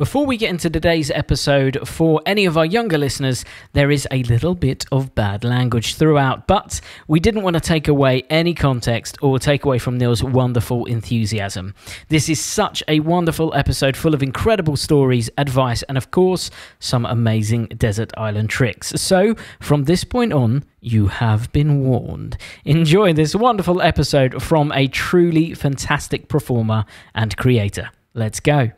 Before we get into today's episode, for any of our younger listeners, there is a little bit of bad language throughout, but we didn't want to take away any context or take away from Neil's wonderful enthusiasm. This is such a wonderful episode full of incredible stories, advice, and of course, some amazing desert island tricks. So, from this point on, you have been warned. Enjoy this wonderful episode from a truly fantastic performer and creator. Let's go.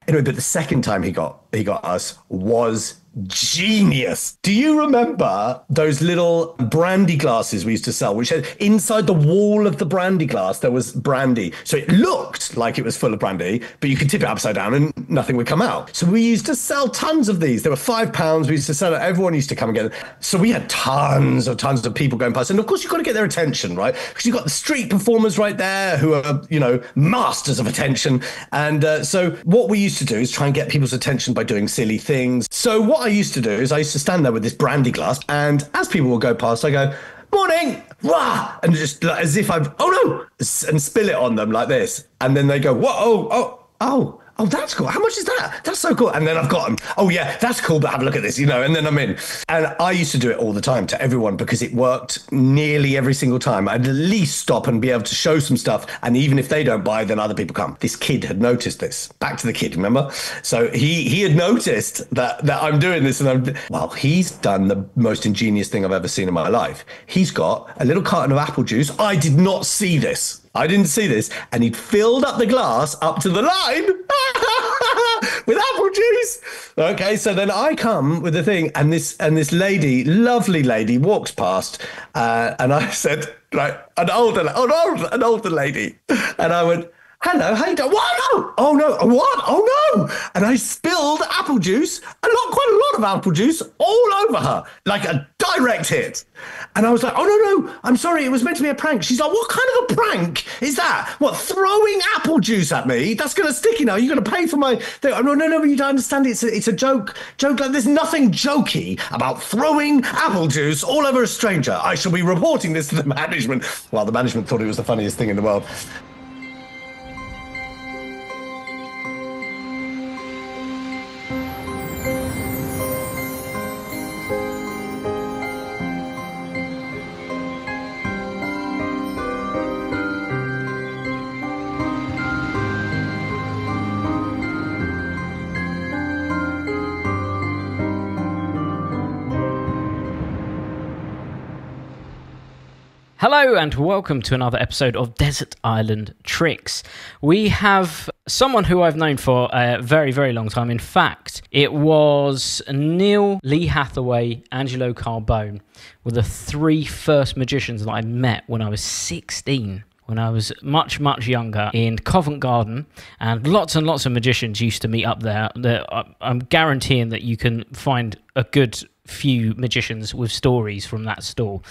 Anyway, but the second time he got us was genius. Do you remember those little brandy glasses we used to sell, which had inside the wall of the brandy glass, there was brandy. So it looked like it was full of brandy, but you could tip it upside down and nothing would come out. So we used to sell tons of these. They were £5. We used to sell it. Everyone used to come and get it. So we had tons of people going past. And of course, you've got to get their attention, right? Because you've got the street performers right there who are, masters of attention. And so what we used to do is try and get people's attention by doing silly things. So what I used to do is I used to stand there with this brandy glass, and as people would go past, I go, "Morning!" Rah! And just like, as if I've, "Oh no!" and spill it on them like this. And then they go, "Whoa, oh, that's cool. How much is that? That's so cool." And then I've got them. "Oh yeah, that's cool, but have a look at this, and then I'm in. And I used to do it all the time to everyone because it worked nearly every single time. I'd at least stop and be able to show some stuff. And even if they don't buy, then other people come. This kid had noticed this. Back to the kid, remember? So he had noticed that I'm doing this, and he's done the most ingenious thing I've ever seen in my life. He's got a little carton of apple juice. I did not see this. I didn't see this. And he'd filled up the glass up to the line with apple juice. Okay, so then I come with the thing, and this lady, lovely lady, walks past, and I said, like, an older lady, and I went, "Hello, how you doing?" "What? No! Oh no! What? Oh no!" And I spilled apple juice, quite a lot of apple juice, all over her, like a direct hit. And I was like, "Oh no! I'm sorry, it was meant to be a prank." She's like, "What kind of a prank is that? What, throwing apple juice at me? That's gonna stick, You're gonna pay for my thing." "Oh, no, but you don't understand. It's a joke. Like, there's nothing jokey about throwing apple juice all over a stranger. I shall be reporting this to the management." Well, the management thought it was the funniest thing in the world. Hello and welcome to another episode of Desert Island Tricks. We have someone who I've known for a very, very long time. In fact, it was Neil, Lee Hathaway, Angelo Carbone were the three first magicians that I met when I was 16. When I was much, much younger in Covent Garden, and lots of magicians used to meet up there. I'm guaranteeing that you can find a good few magicians with stories from that store.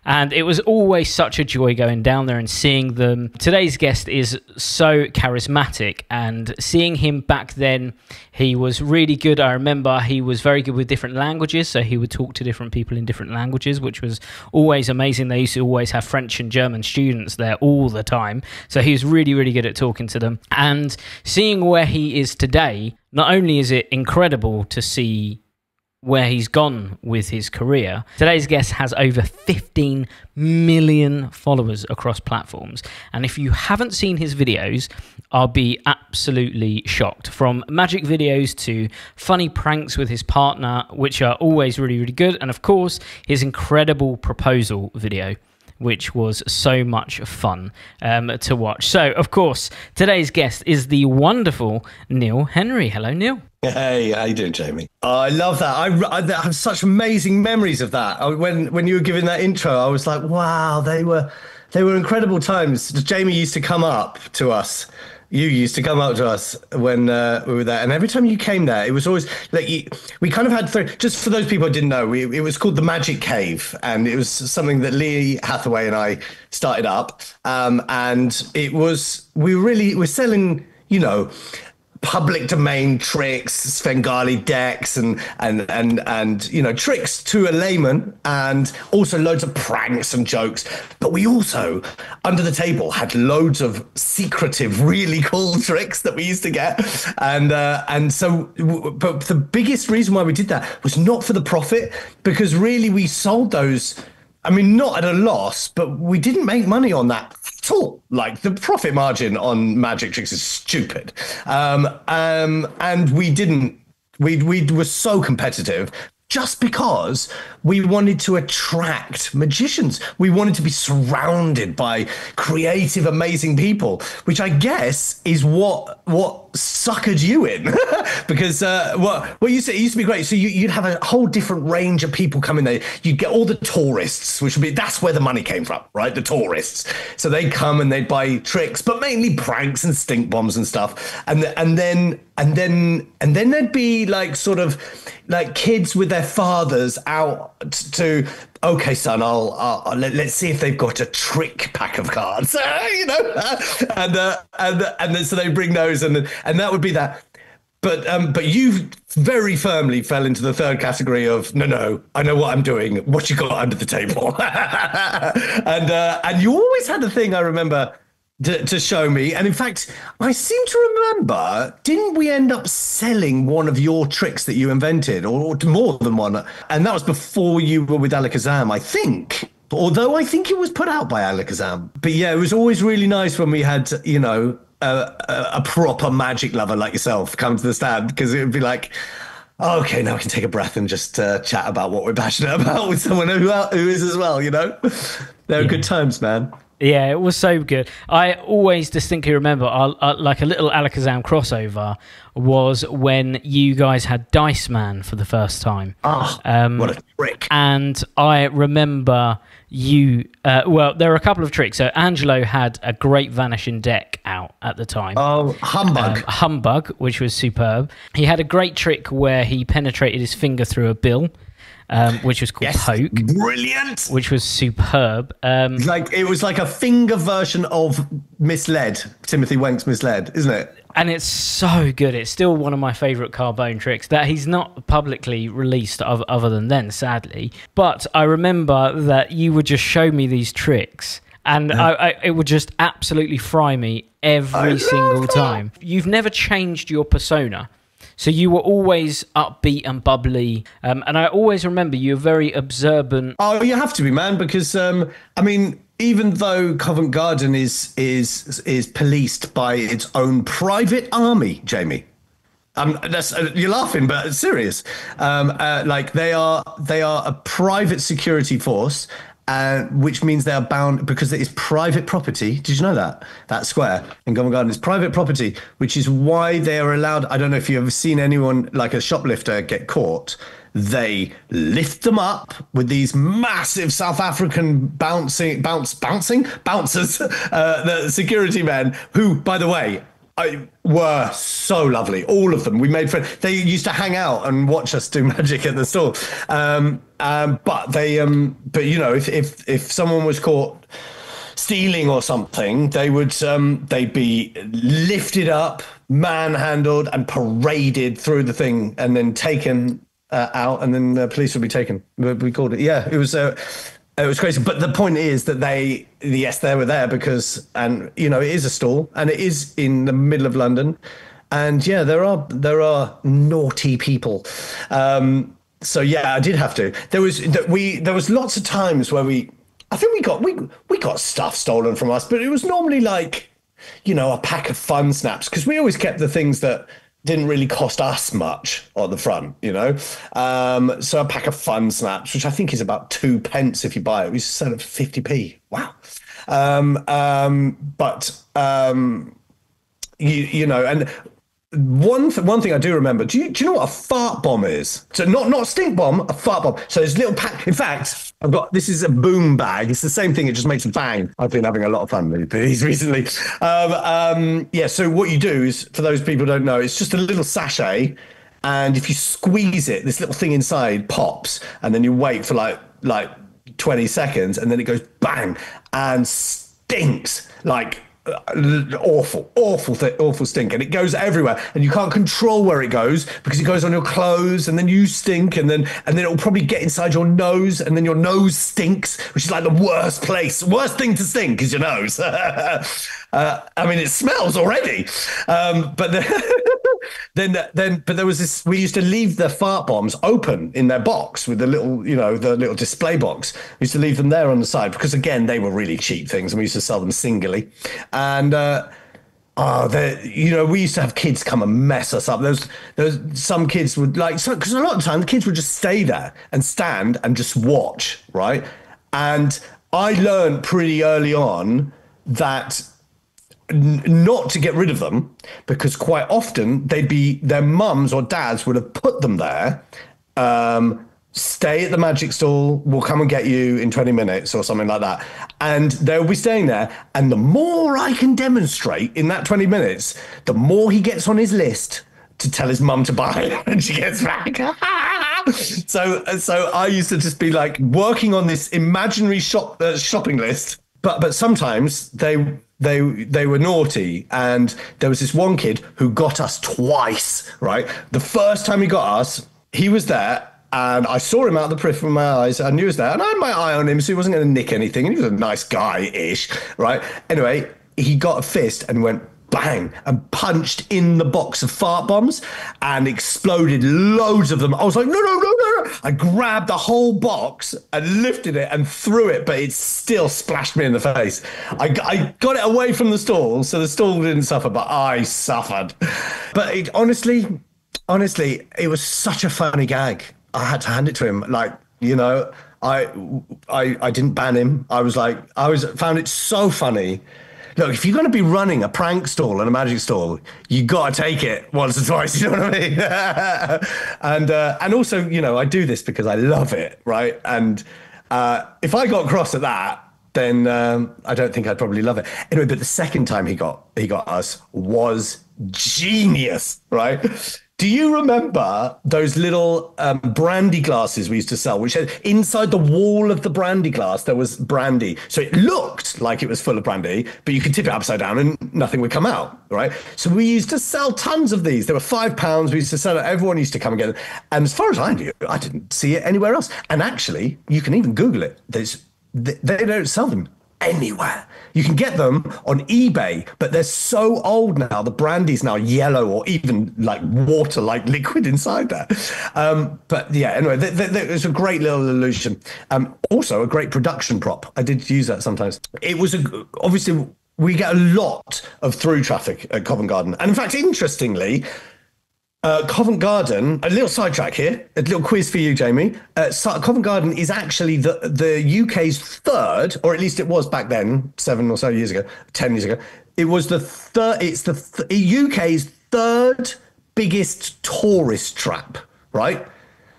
And it was always such a joy going down there and seeing them. Today's guest is so charismatic, and seeing him back then, he was really good. I remember he was very good with different languages, so he would talk to different people in different languages, which was always amazing. They used to always have French and German students there all the time, so he was really, really good at talking to them. And seeing where he is today, not only is it incredible to see where he's gone with his career. Today's guest has over 15 million followers across platforms. And if you haven't seen his videos, I'll be absolutely shocked. From magic videos to funny pranks with his partner, which are always really, really good. And of course, his incredible proposal video, which was so much fun to watch. So, of course, today's guest is the wonderful Neil Henry. Hello, Neil. Hey, how you doing, Jamie? I love that. I have such amazing memories of that. When you were giving that intro, I was like, wow, they were incredible times. Jamie used to come up to us. You used to come up to us when we were there, and every time you came there, it was always like we kind of had just for those people who didn't know, it was called the Magic Cave, and it was something that Lee Hathaway and I started up, and it was we're selling public domain tricks, Svengali decks, and you know, tricks to a layman, and also loads of pranks and jokes. But we also, under the table, had loads of secretive, really cool tricks that we used to get. And so, but the biggest reason why we did that was not for the profit, because really we sold those. I mean, not at a loss, but we didn't make money on that at all. Like, the profit margin on magic tricks is stupid. And we were so competitive just because we wanted to attract magicians. We wanted to be surrounded by creative, amazing people, which I guess is what suckered you in. Because what you said, it used to be great. So you'd have a whole different range of people coming there. You'd get all the tourists, which would be, that's where the money came from, right? The tourists. So they'd come and they'd buy tricks, but mainly pranks and stink bombs and stuff. And then there'd be like sort of like kids with their fathers out to, okay, son, let's see if they've got a trick pack of cards, you know, and then so they bring those, and that would be that. But you very firmly fell into the third category of no, I know what I'm doing. What you got under the table, and you always had a thing, I remember, to show me. And in fact, I seem to remember, didn't we end up selling one of your tricks that you invented, or more than one? And that was before you were with Alakazam, I think. Although I think it was put out by Alakazam. But yeah, it was always really nice when we had, you know, a proper magic lover like yourself come to the stand, because it would be like, oh, okay, now we can take a breath and just chat about what we're passionate about with someone who is as well, you know? They were good times, man. Yeah, it was so good. I always distinctly remember, like a little Alakazam crossover was when you guys had Dice Man for the first time. Oh, what a trick. And I remember you, well, there were a couple of tricks. So Angelo had a great Vanishing deck out at the time. Oh, Humbug. Humbug, which was superb. He had a great trick where he penetrated his finger through a bill. Which was called Poke. Brilliant. Which was superb. It was like a finger version of Misled, Timothy Wenk's Misled, isn't it? And it's so good. It's still one of my favourite Carbone tricks that he's not publicly released other than then, sadly. But I remember that you would just show me these tricks, and it would just absolutely fry me every single time. You've never changed your persona. So you were always upbeat and bubbly, and I always remember you were very observant. Oh, you have to be, man, because I mean, even though Covent Garden is policed by its own private army, Jamie. You're laughing, but it's serious. Like they are a private security force. Which means they are bound, because it is private property. Did you know that square in Covent Garden is private property, which is why they are allowed. I don't know if you've ever seen anyone, like a shoplifter, get caught. They lift them up with these massive South African bouncers, the security men, who, by the way, were so lovely. All of them. We made friends. They used to hang out and watch us do magic at the store. But you know, if someone was caught stealing or something, they'd be lifted up, manhandled, and paraded through the thing, and then taken out, and then the police would be taken. We called it. Yeah, it was. It was crazy, but the point is that they were there because, and you know, it is a store, and it is in the middle of London, and yeah, there are naughty people. So yeah, I did have to. There was lots of times where I think we got stuff stolen from us, but it was normally like, you know, a pack of fun snaps, because we always kept the things that didn't really cost us much on the front, you know. So a pack of fun snaps, which I think is about 2p if you buy it. We used to sell it for 50p. Wow. You know, and one thing I do remember. Do you know what a fart bomb is? So not a stink bomb, a fart bomb. So there's little pack. In fact, this is a boom bag. It's the same thing. It just makes a bang. I've been having a lot of fun with these recently. Yeah. So what you do is, for those people who don't know, it's just a little sachet, and if you squeeze it, this little thing inside pops, and then you wait for like 20 seconds, and then it goes bang and stinks like awful stink, and it goes everywhere, and you can't control where it goes because it goes on your clothes, and then you stink, and then it'll probably get inside your nose, and then your nose stinks, which is like the worst thing to stink is your nose. I mean, it smells already, but but there was this. We used to leave the fart bombs open in their box with the little display box. We used to leave them there on the side because, again, they were really cheap things, and we used to sell them singly. And we used to have kids come and mess us up. There's some kids would because a lot of the time the kids would just stay there and stand and just watch, right? And I learned pretty early on that not to get rid of them, because quite often their mums or dads would have put them there. Stay at the magic stall, we'll come and get you in 20 minutes or something like that. And they'll be staying there. And the more I can demonstrate in that 20 minutes, the more he gets on his list to tell his mum to buy it when she gets back. So I used to just be like working on this imaginary shopping list. But sometimes they were naughty, and there was this one kid who got us twice, right? The first time he got us, he was there, and I saw him out of the periphery of my eyes. I knew he was there, and I had my eye on him, so he wasn't going to nick anything, and he was a nice guy-ish, right? Anyway, he got a fist and went bang, and punched in the box of fart bombs and exploded loads of them. I was like, no. I grabbed the whole box and lifted it and threw it, but it still splashed me in the face. I got it away from the stall, so the stall didn't suffer, but I suffered. But honestly, it was such a funny gag. I had to hand it to him. Like, I didn't ban him. Found it so funny. Look, if you're going to be running a prank stall and a magic stall, you got to take it once or twice. You know what I mean? And also, I do this because I love it, right? And if I got cross at that, then I don't think I'd probably love it. Anyway, but the second time he got us was genius, right? Do you remember those little brandy glasses we used to sell, which had inside the wall of the brandy glass, there was brandy. So it looked like it was full of brandy, but you could tip it upside down and nothing would come out, right? So we used to sell tons of these. They were £5. We used to sell it. Everyone used to come and get them. And as far as I knew, I didn't see it anywhere else. And actually, you can even Google it. They don't sell them anywhere. You can get them on eBay, but they're so old now. The brandy's now yellow or even like water, like liquid inside there. But yeah, anyway, it's a great little illusion. Also a great production prop. I did use that sometimes. It was obviously we get a lot of through traffic at Covent Garden. And in fact, interestingly, Covent Garden, a little sidetrack here, a little quiz for you, Jamie. Covent Garden is actually the UK's third, or at least it was back then, 7 or so years ago, 10 years ago. It was it's the UK's third biggest tourist trap, right?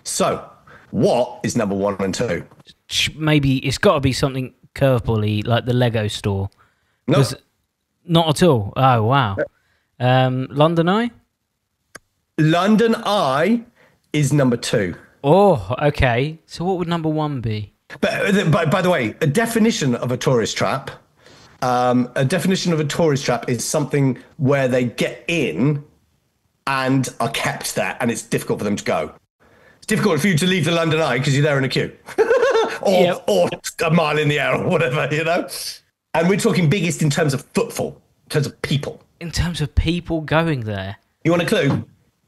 So what is number 1 and 2? Maybe it's got to be something curveball-y, like the Lego store. No. Not at all. Oh, wow. London Eye? London Eye is number 2. Oh, okay. So what would number 1 be? But by the way, a definition of a tourist trap is something where they get in and are kept there, and it's difficult for them to go. It's difficult for you to leave the London Eye because you're there in a queue, or a mile in the air or whatever, And we're talking biggest in terms of footfall, in terms of people. In terms of people going there. You want a clue?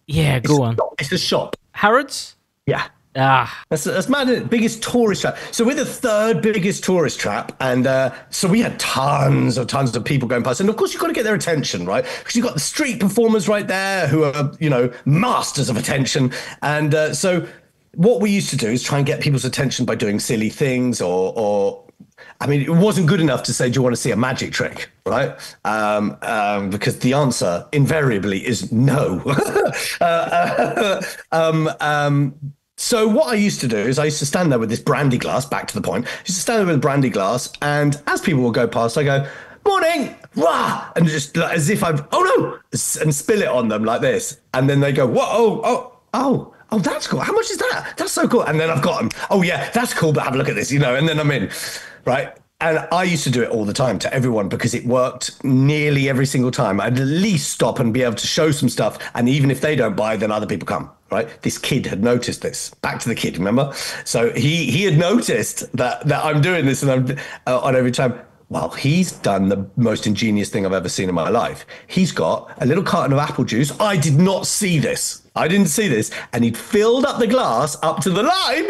Yeah, go on. It's a shop. Harrods? Yeah. Ah. That's mad, isn't it? Biggest tourist trap. So we're the third biggest tourist trap. And so we had tons of people going past. And of course, you've got to get their attention, right? Because you've got the street performers right there who are, masters of attention. And so what we used to do is try and get people's attention by doing silly things it wasn't good enough to say, do you want to see a magic trick, right? Because the answer invariably is no. So what I used to do is I used to stand there with this brandy glass, back to the point, I used to stand there with a brandy glass, and as people would go past, I go, morning, rah, and just like, as if I've, oh no, and spill it on them like this. And then they go, whoa, oh, that's cool. How much is that? That's so cool. And then I've got them. Oh yeah, that's cool, but have a look at this, and then I'm in. Right. And I used to do it all the time to everyone because it worked nearly every single time. I'd at least stop and be able to show some stuff. And even if they don't buy, then other people come, right? This kid had noticed this. Back to the kid, remember? So he had noticed that I'm doing this and I'm on every time. Well, he's done the most ingenious thing I've ever seen in my life. He's got a little carton of apple juice. I did not see this. I didn't see this. And he'd filled up the glass up to the line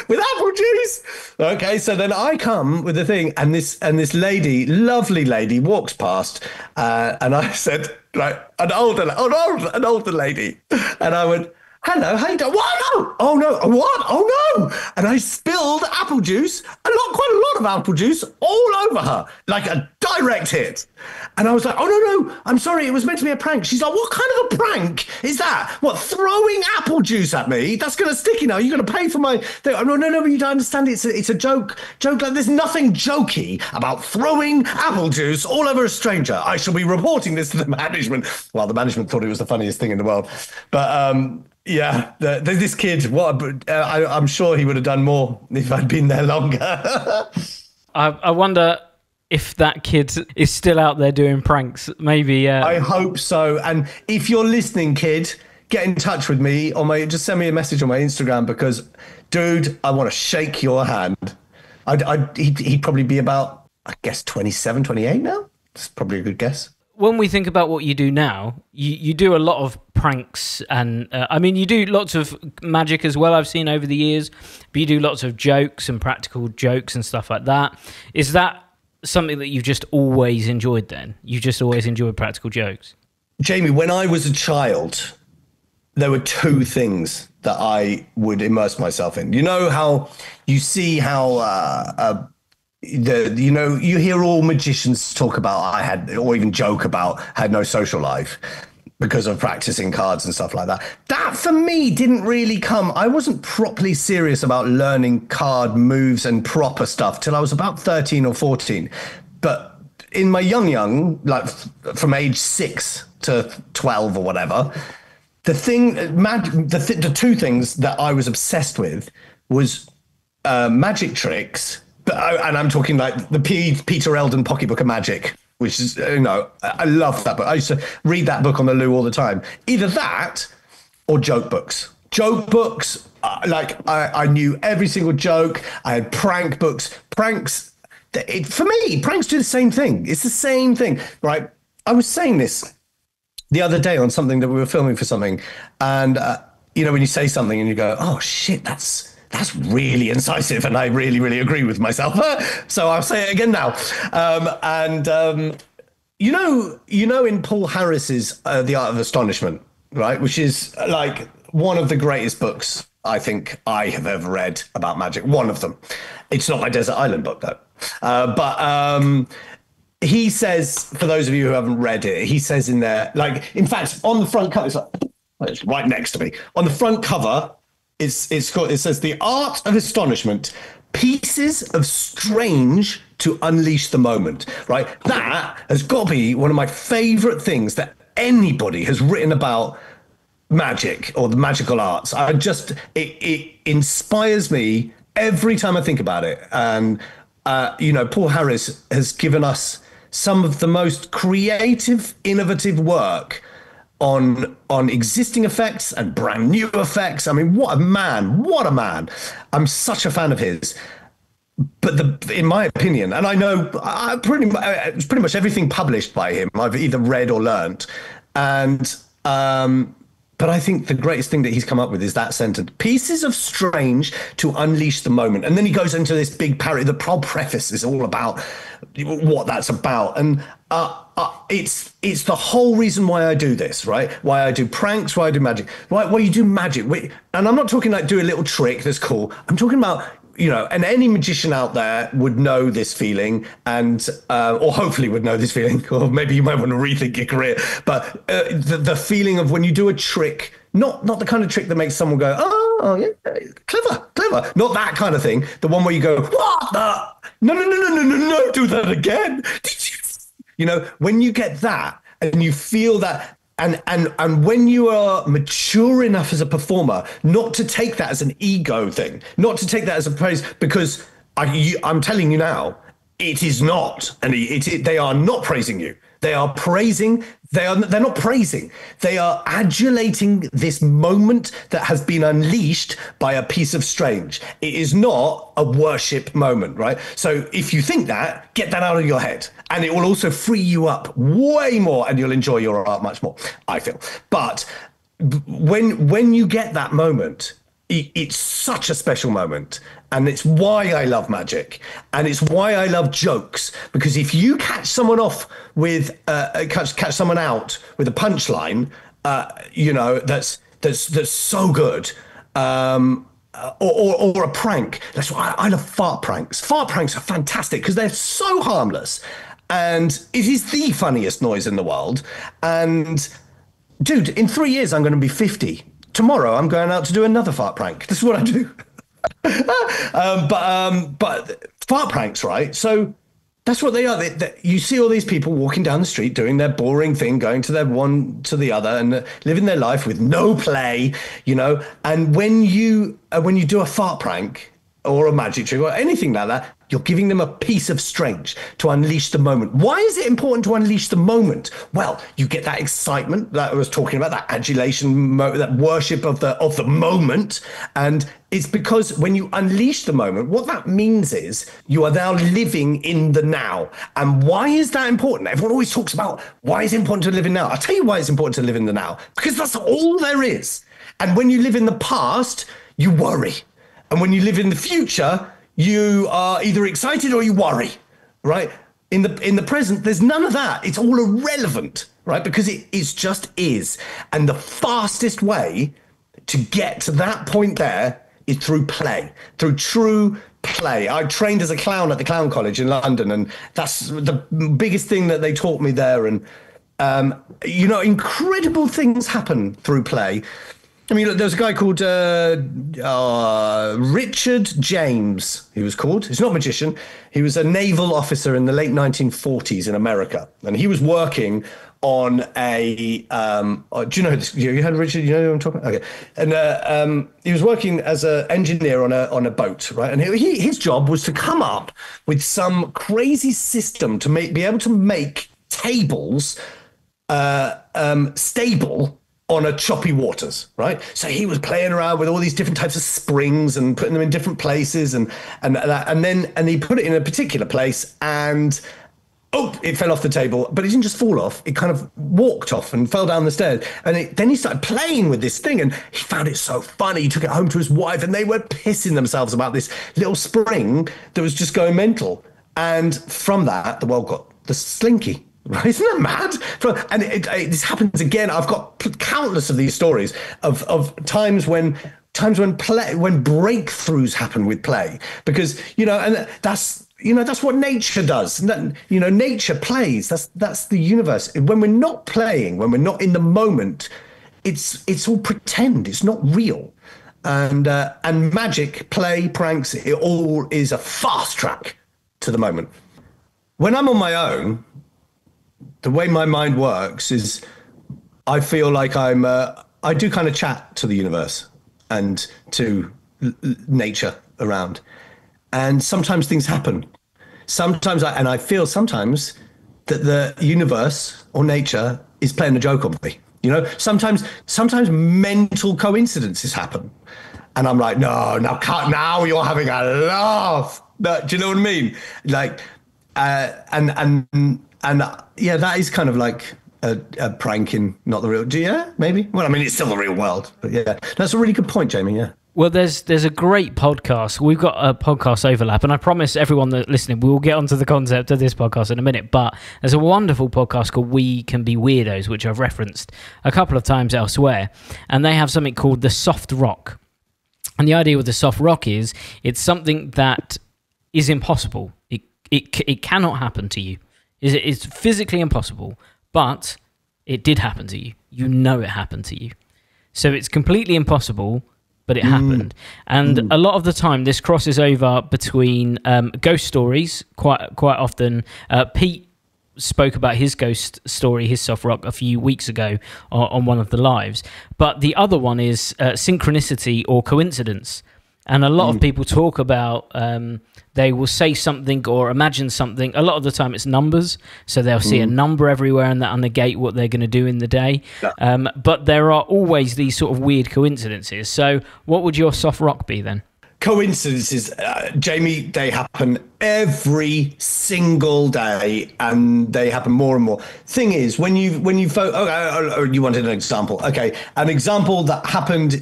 with apple juice. Okay, so then I come with the thing, and this lady, lovely lady, walks past, and I said, like, an older lady, and I went, "Hello, how you doing?" "What? No. Oh no. What? Oh no." And I spilled apple juice, quite a lot of apple juice all over her, like a direct hit. And I was like, "Oh no, I'm sorry. It was meant to be a prank." She's like, "What kind of a prank is that? What, throwing apple juice at me? That's going to stick, you know. You're going to pay for my thing." "Oh, no, but you don't understand. It's a joke. Like, there's nothing jokey about throwing apple juice all over a stranger. I shall be reporting this to the management." Well, the management thought it was the funniest thing in the world. But, yeah, this kid, I'm sure he would have done more if I'd been there longer. I wonder if that kid is still out there doing pranks. Maybe. I hope so. And if you're listening, kid, get in touch with me just send me a message on my Instagram, because, dude, I want to shake your hand. He'd probably be about, I guess, 27, 28 now. That's probably a good guess. When we think about what you do now, you do a lot of pranks, and I mean, you do lots of magic as well, I've seen over the years, but you do lots of jokes and practical jokes and stuff like that. Is that something that you've just always enjoyed then? You just always enjoyed practical jokes? Jamie, when I was a child, there were two things that I would immerse myself in. You know how you see how... you hear all magicians talk about or even joke about had no social life because of practicing cards and stuff like that. That for me didn't really come. I wasn't properly serious about learning card moves and proper stuff till I was about 13 or 14. But in my young, like from age 6 to 12 or whatever, the two things that I was obsessed with was magic tricks. And I'm talking like the Peter Eldon Pocketbook of Magic, which is, I love that book. I used to read that book on the loo all the time. Either that or joke books. Joke books, I knew every single joke. I had prank books. Pranks, for me, pranks do the same thing. It's the same thing, right? I was saying this the other day on something that we were filming for something. And, when you say something and you go, "Oh, shit, that's really incisive," and I really, really agree with myself. So I'll say it again now. In Paul Harris's The Art of Astonishment, right, which is like one of the greatest books I think I have ever read about magic. One of them. It's not my Desert Island book, though. But he says, for those of you who haven't read it, he says in there, like, in fact, on the front cover, it's right next to me. On the front cover, it says "The Art of Astonishment, Pieces of Strange to Unleash the Moment," right? That has got to be one of my favorite things that anybody has written about magic or the magical arts. It inspires me every time I think about it. And, Paul Harris has given us some of the most creative, innovative work on existing effects and brand new effects. I mean, what a man. I'm such a fan of his. But in my opinion, and I know pretty much everything published by him, I've either read or learned. And but I think the greatest thing that he's come up with is that sentence: "Pieces of strange to unleash the moment." And then he goes into this big parody. The preface is all about what that's about. And it's the whole reason why I do this, right? Why I do pranks, why I do magic, why you do magic. And I'm not talking like do a little trick that's cool. I'm talking about, and any magician out there would know this feeling, and or hopefully would know this feeling, or maybe you might want to rethink your career. But the feeling of when you do a trick, not the kind of trick that makes someone go, "Oh, yeah, clever," not that kind of thing. The one where you go, "What the? No, do that again." When you get that and you feel that, and when you are mature enough as a performer not to take that as an ego thing, not to take that as a praise, because I'm telling you now, it is not, and they are not praising you. They are praising. They're not praising. They are adulating this moment that has been unleashed by a piece of strange. It is not a worship moment, right? So if you think that, get that out of your head, and it will also free you up way more, and you'll enjoy your art much more, I feel. But when you get that moment, it's such a special moment, and it's why I love magic, and it's why I love jokes, because if you catch someone off with catch someone out with a punchline, that's so good, or a prank. That's why I love fart pranks. Fart pranks are fantastic because they're so harmless, and it is the funniest noise in the world. And dude, in 3 years I'm going to be 50. Tomorrow I'm going out to do another fart prank. This is what I do. But fart pranks, right? So that's what they are. You see all these people walking down the street doing their boring thing, going to their one to the other, and living their life with no play, And when you do a fart prank or a magic trick or anything like that, you're giving them a piece of strange to unleash the moment. Why is it important to unleash the moment? Well, you get that excitement that I was talking about, that adulation, that worship of the moment. And it's because when you unleash the moment, what that means is you are now living in the now. And why is that important? Everyone always talks about why is it important to live in now. I'll tell you why it's important to live in the now, because that's all there is. And when you live in the past, you worry. And when you live in the future, you are either excited or you worry, right? In the present, there's none of that. It's all irrelevant, right? Because it just is. And the fastest way to get to that point there is through play, through true play. I trained as a clown at the Clown College in London, and that's the biggest thing that they taught me there. And, incredible things happen through play. I mean, there's a guy called Richard James, he was called. He's not a magician. He was a naval officer in the late 1940s in America. And he was working on a... do you know this? You heard Richard? You know who I'm talking about? Okay. And he was working as an engineer on a boat, right? And his job was to come up with some crazy system to be able to make tables stable on a choppy waters, right? So he was playing around with all these different types of springs and putting them in different places, and he put it in a particular place, and it fell off the table. But it didn't just fall off; it kind of walked off and fell down the stairs. And then he started playing with this thing, and he found it so funny. He took it home to his wife, and they were pissing themselves about this little spring that was just going mental. And from that, the world got the slinky. Right? Isn't that mad? And this happens again. I've got countless of these stories of times when breakthroughs happen with play, because and that's what nature does. Nature plays. That's the universe. When we're not playing, when we're not in the moment, it's all pretend. It's not real. And magic, play, pranks, it all is a fast track to the moment. When I'm on my own, the way my mind works is I feel like I do kind of chat to the universe and to nature around. And sometimes things happen. I feel sometimes that the universe or nature is playing a joke on me. Sometimes mental coincidences happen. And I'm like, no, now you're having a laugh. No, do you know what I mean? Like, and yeah, that is kind of like a prank in not the real. Yeah, maybe. Well, I mean, it's still the real world, but yeah, that's a really good point, Jamie. Yeah. Well, there's a great podcast. We've got a podcast overlap, and I promise everyone that listening, we will get onto the concept of this podcast in a minute. But there's a wonderful podcast called We Can Be Weirdos, which I've referenced a couple of times elsewhere, and they have something called the soft rock. And the idea with the soft rock is it's something that is impossible. It cannot happen to you. It's physically impossible, but it did happen to you. You know it happened to you. So it's completely impossible, but it happened. And a lot of the time, this crosses over between ghost stories. Quite often, Pete spoke about his ghost story, his soft rock, a few weeks ago on one of the lives. But the other one is synchronicity or coincidence. And a lot of people talk about, they will say something or imagine something. A lot of the time it's numbers. So they'll see a number everywhere and that'll negate what they're going to do in the day. Yeah. But there are always these sort of weird coincidences. So what would your soft rock be then? Coincidences, Jamie, they happen every single day, and they happen more and more. Thing is, when you you wanted an example. Okay, an example that happened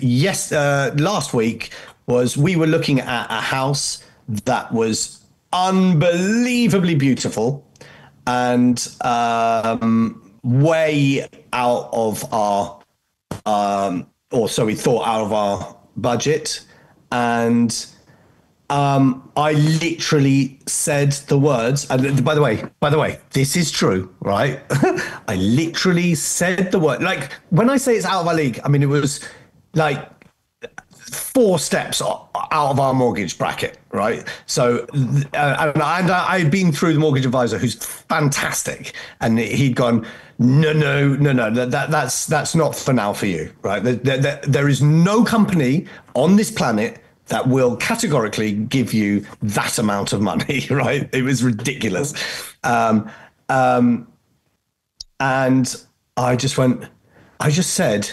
last week was we were looking at a house that was unbelievably beautiful and way out of our, or so we thought, out of our budget. And I literally said the words, and by the way, this is true, right? I literally said the word, like when I say it's out of our league, I mean, it was like 4 steps out of our mortgage bracket, right? So, and I'd been through the mortgage advisor, who's fantastic, and he'd gone, no, that's not for now for you, right? There is no company on this planet that will categorically give you that amount of money, right? It was ridiculous. And I just said,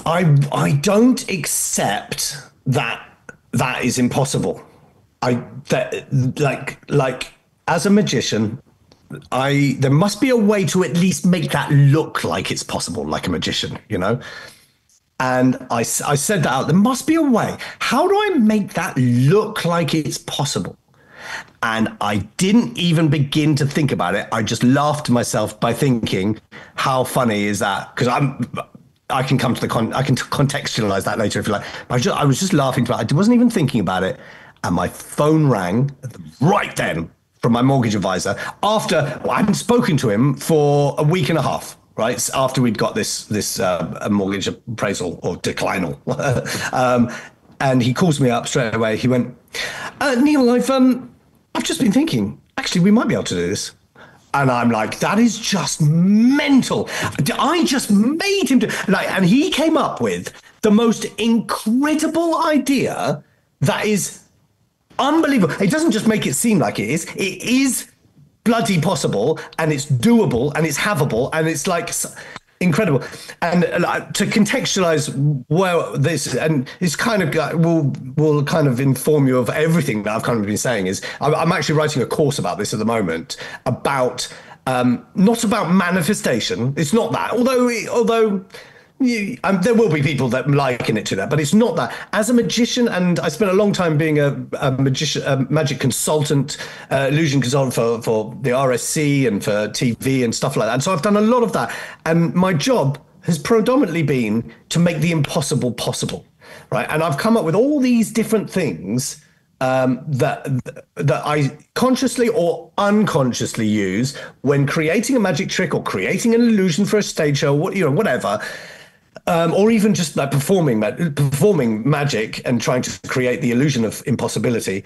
I don't accept that is impossible. Like as a magician, there must be a way to at least make that look like it's possible, like a magician, you know? And I said that out. There must be a way. How do I make that look like it's possible? And I didn't even begin to think about it. I just laughed to myself by thinking, how funny is that? Because I can come to I can contextualize that later if you like. But I was just laughing about it. I wasn't even thinking about it. And my phone rang right then from my mortgage advisor after I hadn't spoken to him for a week and a half, right? After we'd got this mortgage appraisal or declinal. And he calls me up straight away. He went, Neil, I've just been thinking, actually, we might be able to do this. And I'm like, that is just mental. I just made him do, and he came up with the most incredible idea that is unbelievable. It doesn't just make it seem like it is bloody possible, and it's doable, and it's havable, and it's like incredible. And to contextualize where this, and it's kind of will kind of inform you of everything that I've kind of been saying, is I'm actually writing a course about this at the moment, about not about manifestation. It's not that, although there will be people that liken it to that, but it's not that. As a magician, and I spent a long time being a magic consultant, illusion consultant for the RSC and for TV and stuff like that. And so I've done a lot of that. And my job has predominantly been to make the impossible possible, right? And I've come up with all these different things that I consciously or unconsciously use when creating a magic trick or creating an illusion for a stage show, whatever. Or even just like performing magic and trying to create the illusion of impossibility.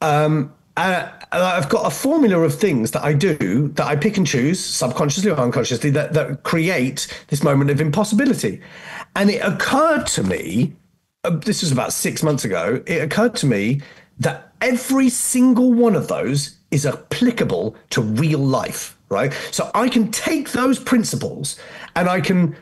I've got a formula of things that I do that I pick and choose subconsciously or unconsciously that create this moment of impossibility. And it occurred to me, this was about 6 months ago, it occurred to me that every single one of those is applicable to real life, right? So I can take those principles and I can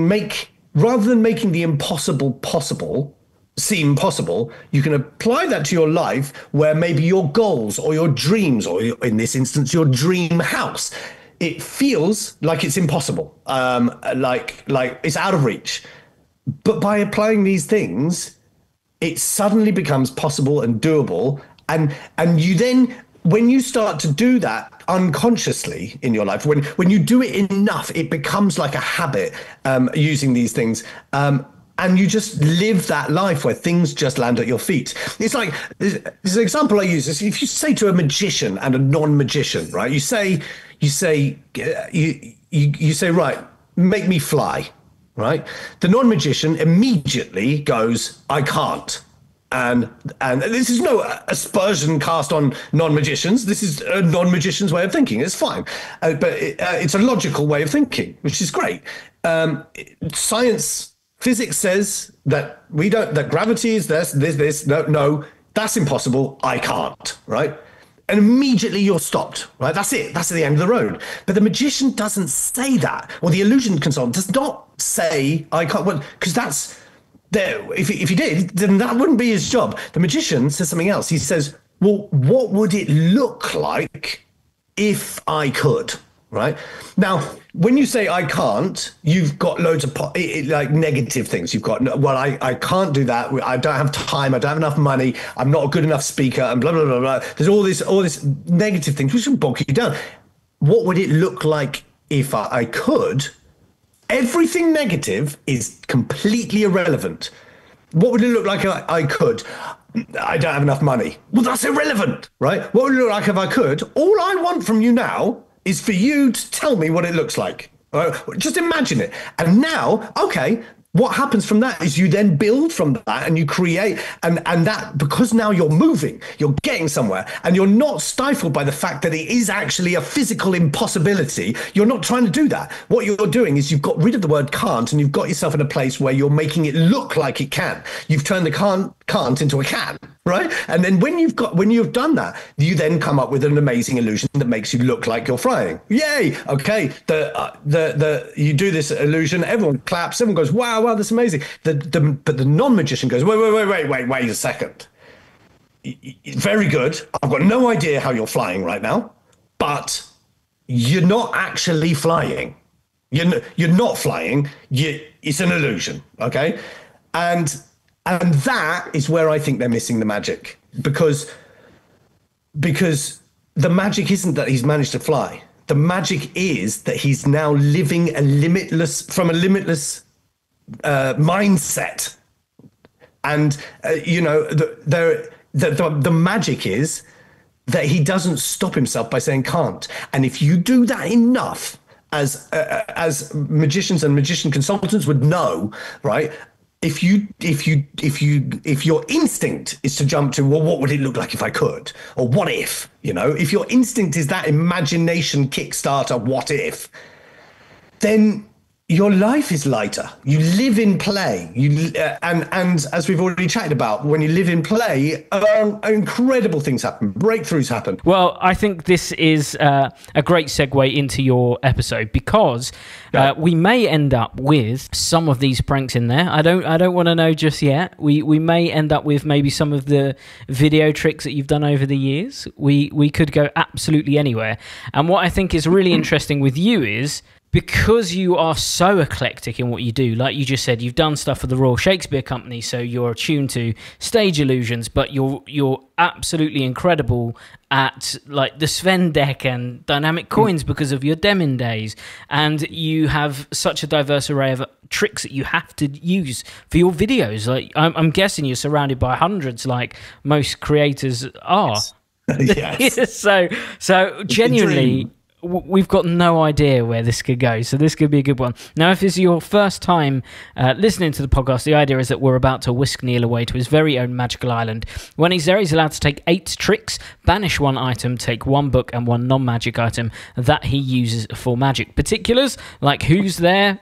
make, rather than making the impossible possible seem possible, you can apply that to your life where maybe your goals or your dreams, or in this instance, your dream house, it feels like it's impossible, like it's out of reach. But by applying these things, it suddenly becomes possible and doable. And you then, when you start to do that unconsciously in your life, when you do it enough, it becomes like a habit, using these things. And you just live that life where things just land at your feet. It's like, this is an example I use is if you say to a magician and a non-magician, right? You say, right, make me fly, right? The non-magician immediately goes, I can't. And this is no aspersion cast on non-magicians. This is a non-magician's way of thinking. It's fine. But it's a logical way of thinking, which is great. Science Physics says that that gravity is this. No, that's impossible. I can't, right? And immediately you're stopped, right? That's it. That's the end of the road. But the magician doesn't say that. Or the illusion consultant does not say, I can't, because that's there. If he did, then that wouldn't be his job. The magician says something else. He says, well, what would it look like if I could? Right now, when you say I can't, you've got loads of like negative things. You've got, well, I can't do that. I don't have time. I don't have enough money. I'm not a good enough speaker, and blah blah blah blah. There's all this negative things which will bog you down. What would it look like if I could? Everything negative is completely irrelevant. What would it look like if I could? I don't have enough money. Well, that's irrelevant, right? What would it look like if I could? All I want from you now is for you to tell me what it looks like. Just imagine it. And now, okay, what happens from that is you then build from that and you create, and that, because now you're moving, you're getting somewhere, and you're not stifled by the fact that it is actually a physical impossibility. You're not trying to do that. What you're doing is you've got rid of the word can't, and you've got yourself in a place where you're making it look like it can. You've turned the can't into a can. Right. And then when you've done that, you then come up with an amazing illusion that makes you look like you're flying. Yay. OK, you do this illusion. Everyone claps. Everyone goes, wow, that's amazing. But the non-magician goes, wait a second. Very good. I've got no idea how you're flying right now, but you're not actually flying. You're not flying. It's an illusion. OK, and that is where I think they're missing the magic, because the magic isn't that he's managed to fly. The magic is that he's now living a limitless mindset. And, the magic is that he doesn't stop himself by saying can't. And if you do that enough, as magicians and magician consultants would know, right? If your instinct is to jump to, well, what would it look like if I could? Or what if, if your instinct is that imagination Kickstarter, what if, then your life is lighter. You live in play. And as we've already chatted about, when you live in play, incredible things happen. Breakthroughs happen. Well, I think this is a great segue into your episode, because we may end up with some of these pranks in there. I don't want to know just yet. We may end up with maybe some of the video tricks that you've done over the years. We could go absolutely anywhere. And what I think is really interesting with you is, because you are so eclectic in what you do, like you just said, you've done stuff for the Royal Shakespeare Company, so you're attuned to stage illusions, but you're absolutely incredible at like the Sven deck and dynamic coins because of your Demon days, and you have such a diverse array of tricks that you have to use for your videos. Like I'm guessing you're surrounded by hundreds, like most creators are. Yes. So genuinely, we've got no idea where this could go, so this could be a good one. Now, if this is your first time listening to the podcast, the idea is that we're about to whisk Neil away to his very own magical island. When he's there, he's allowed to take 8 tricks, banish 1 item, take 1 book and 1 non-magic item that he uses for magic. Particulars, like who's there,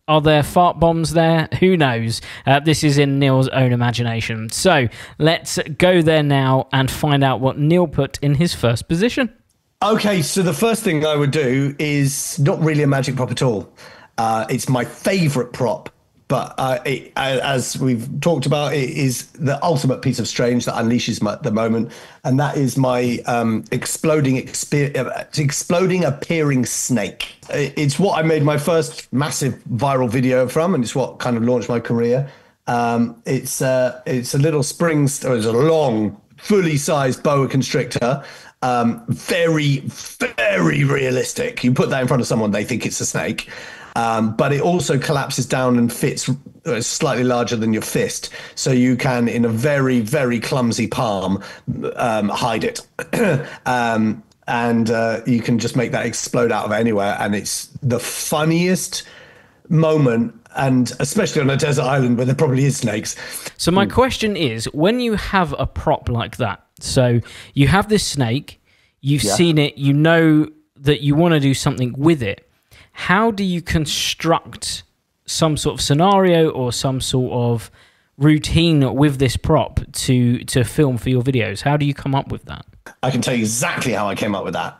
are there fart bombs there? Who knows? This is in Neil's own imagination. So let's go there now and find out what Neil put in his first position. Okay, so the first thing I would do is not really a magic prop at all. It's my favorite prop, but as we've talked about, it is the ultimate piece of strange that unleashes at the moment, and that is my exploding appearing snake. It's what I made my first massive viral video from, and it's what kind of launched my career. It's a little it's a long, fully sized boa constrictor. Very, very realistic. You put that in front of someone, they think it's a snake. But it also collapses down and fits slightly larger than your fist. So you can, in a very, very clumsy palm, hide it. And you can just make that explode out of anywhere. And it's the funniest moment, and especially on a desert island where there probably is snakes. So my question is, when you have a prop like that, so you have this snake, you've seen it, you know that you want to do something with it. How do you construct some sort of scenario or some sort of routine with this prop to film for your videos? How do you come up with that? I can tell you exactly how I came up with that.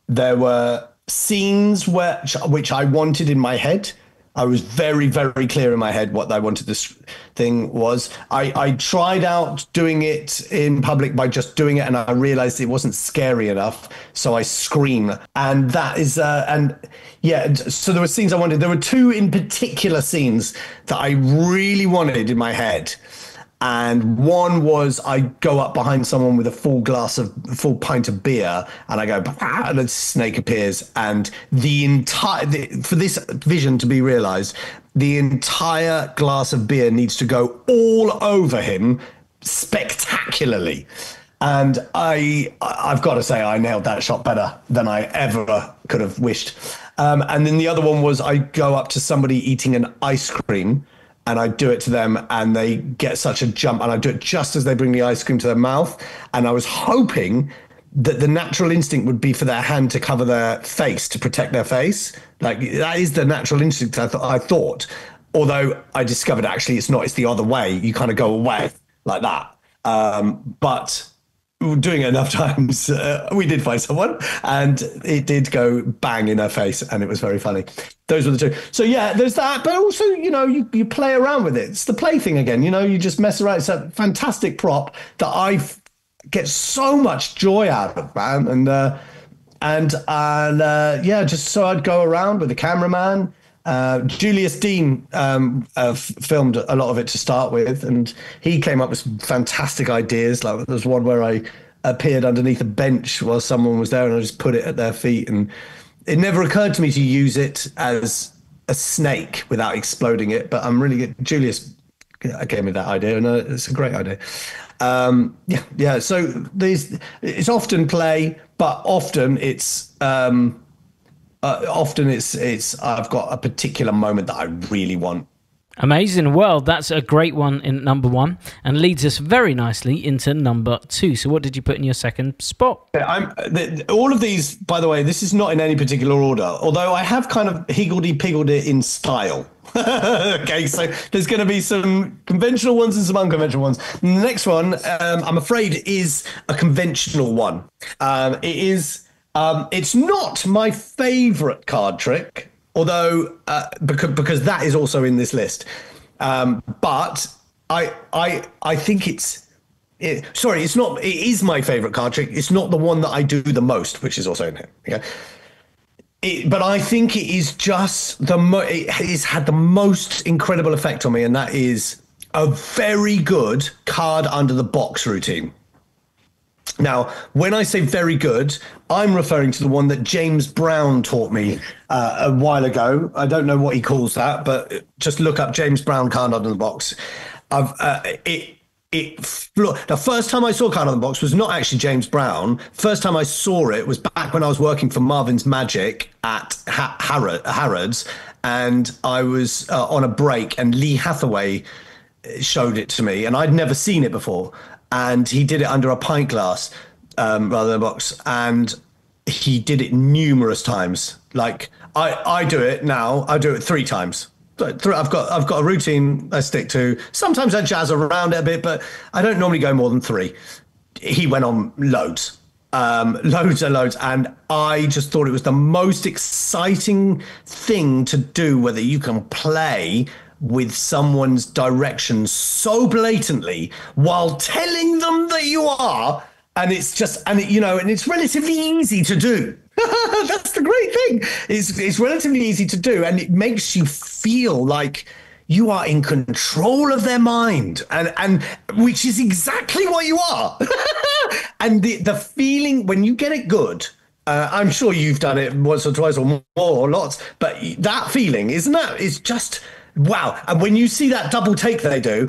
There were scenes which I wanted in my head. I was very, very clear in my head what I wanted this thing was. I tried out doing it in public by just doing it, and I realized it wasn't scary enough, so I scream. And that is, so there were scenes I wanted. There were two in particular scenes that I really wanted in my head. And one was I go up behind someone with a full pint of beer, and I go, and a snake appears, and for this vision to be realized, the entire glass of beer needs to go all over him spectacularly. And I've got to say, I nailed that shot better than I ever could have wished. And then the other one was I go up to somebody eating an ice cream, and I do it to them, and they get such a jump, and I do it just as they bring the ice cream to their mouth. And I was hoping that the natural instinct would be for their hand to cover their face, to protect their face. Like, that is the natural instinct, I thought. Although I discovered actually it's not, it's the other way. You kind of go away like that. But doing it enough times, we did find someone, and it did go bang in her face, and it was very funny. Those were the two. So yeah, there's that, but also, you play around with it. It's the play thing again, you just mess around. It's a fantastic prop that I get so much joy out of, man. And just so I'd go around with the cameraman. Julius Dean filmed a lot of it to start with, and he came up with some fantastic ideas. Like, there's one where I appeared underneath a bench while someone was there, and I just put it at their feet, and it never occurred to me to use it as a snake without exploding it, but I'm really good. Julius gave me that idea, and it's a great idea. So it's often play, but often it's I've got a particular moment that I really want. Amazing. Well, that's a great one in number one, and leads us very nicely into number two. So what did you put in your second spot? All of these, by the way, this is not in any particular order, although I have kind of higgledy-piggled it in style. Okay, so there's going to be some conventional ones and some unconventional ones. The next one, I'm afraid, is a conventional one. It's not my favorite card trick, although because that is also in this list. But I think it's not. It is my favorite card trick. It's not the one that I do the most, which is also in here. Okay. But I think it is just it has had the most incredible effect on me, and that is a very good card under the box routine. Now, when I say very good, I'm referring to the one that James Brown taught me a while ago. I don't know what he calls that, but just look up James Brown card under the box. The first time I saw card under the box was not actually James Brown. First time I saw it was back when I was working for Marvin's Magic at Harrods, and I was on a break, and Lee Hathaway showed it to me, and I'd never seen it before. And he did it under a pint glass rather than a box. And he did it numerous times. Like, I do it now. I do it 3 times. I've got a routine I stick to. Sometimes I jazz around it a bit, but I don't normally go more than 3. He went on loads. Loads and loads. And I just thought it was the most exciting thing to do, whether you can play with someone's direction so blatantly while telling them that you are, and it's just, and it's relatively easy to do. That's the great thing. It's relatively easy to do, and it makes you feel like you are in control of their mind, and which is exactly what you are. And the feeling when you get it good, I'm sure you've done it once or twice or more or lots, but that feeling, isn't that? It's just wow. And when you see that double take that they do,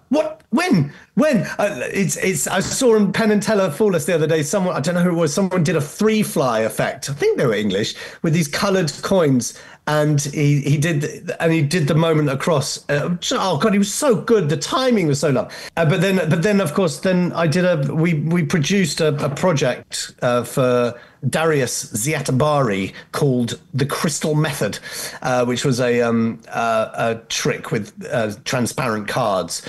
what? When? I saw in Penn and Teller Flawless the other day, someone, I don't know who it was, someone did a 3-fly effect. I think they were English, with these coloured coins. And he did the moment across. Oh God, he was so good. The timing was so long. But then of course, then I did we produced a project for Darius Ziatabari called the Crystal Method, which was a trick with transparent cards.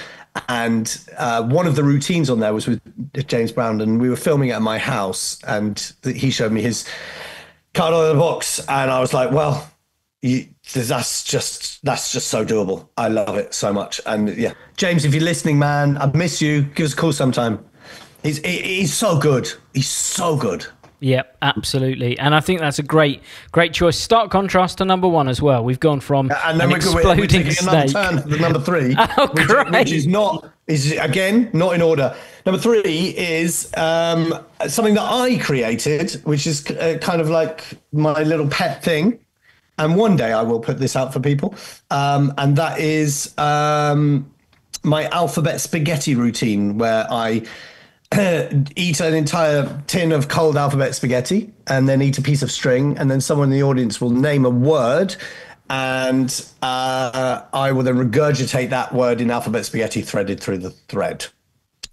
And one of the routines on there was with James Brown, and we were filming it at my house, and he showed me his card out of the box, and I was like, well, that's just so doable. I love it so much. And yeah, James, if you're listening, man, I miss you. Give us a call sometime. He's so good. He's so good. Yep, absolutely. And I think that's a great choice. Stark contrast to number one as well. We've gone from and then we're taking another turn to the number three, which is again not in order. Number three is something that I created, which is kind of like my little pet thing. And one day I will put this out for people. And that is my alphabet spaghetti routine, where I eat an entire tin of cold alphabet spaghetti and then eat a piece of string. And then someone in the audience will name a word. And I will then regurgitate that word in alphabet spaghetti threaded through the thread.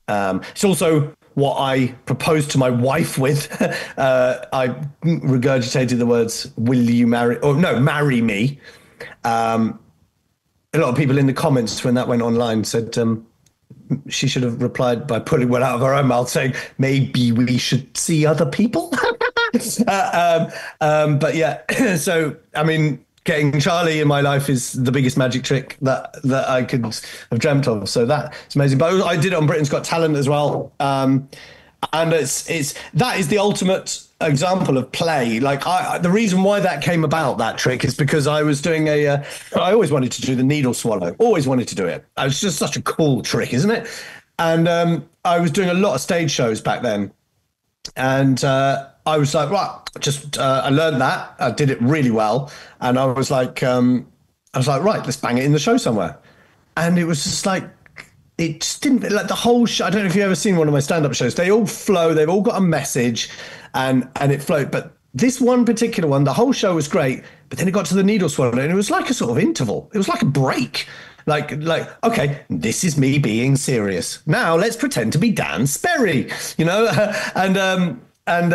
It's also what I proposed to my wife with. I regurgitated the words, will you marry, or no, marry me. A lot of people in the comments when that went online said she should have replied by pulling one out of her own mouth saying, maybe we should see other people. But yeah, so, I mean, getting Charlie in my life is the biggest magic trick that I could have dreamt of. So that's amazing. But I did it on Britain's Got Talent as well. And that is the ultimate example of play. Like the reason why that came about, that trick, is because I was doing I always wanted to do the needle swallow. Always wanted to do it. It's just such a cool trick, isn't it? And I was doing a lot of stage shows back then. And I was like, right, I learned that. I did it really well. And I was like, right, let's bang it in the show somewhere. And it was just like, it just didn't, like the whole show. I don't know if you've ever seen one of my stand-up shows. They all flow. They've all got a message and it flowed. But this one particular one, the whole show was great. But then it got to the needle swallow and it was like a sort of interval. It was like a break. Like, okay, this is me being serious. Now let's pretend to be Dan Sperry, and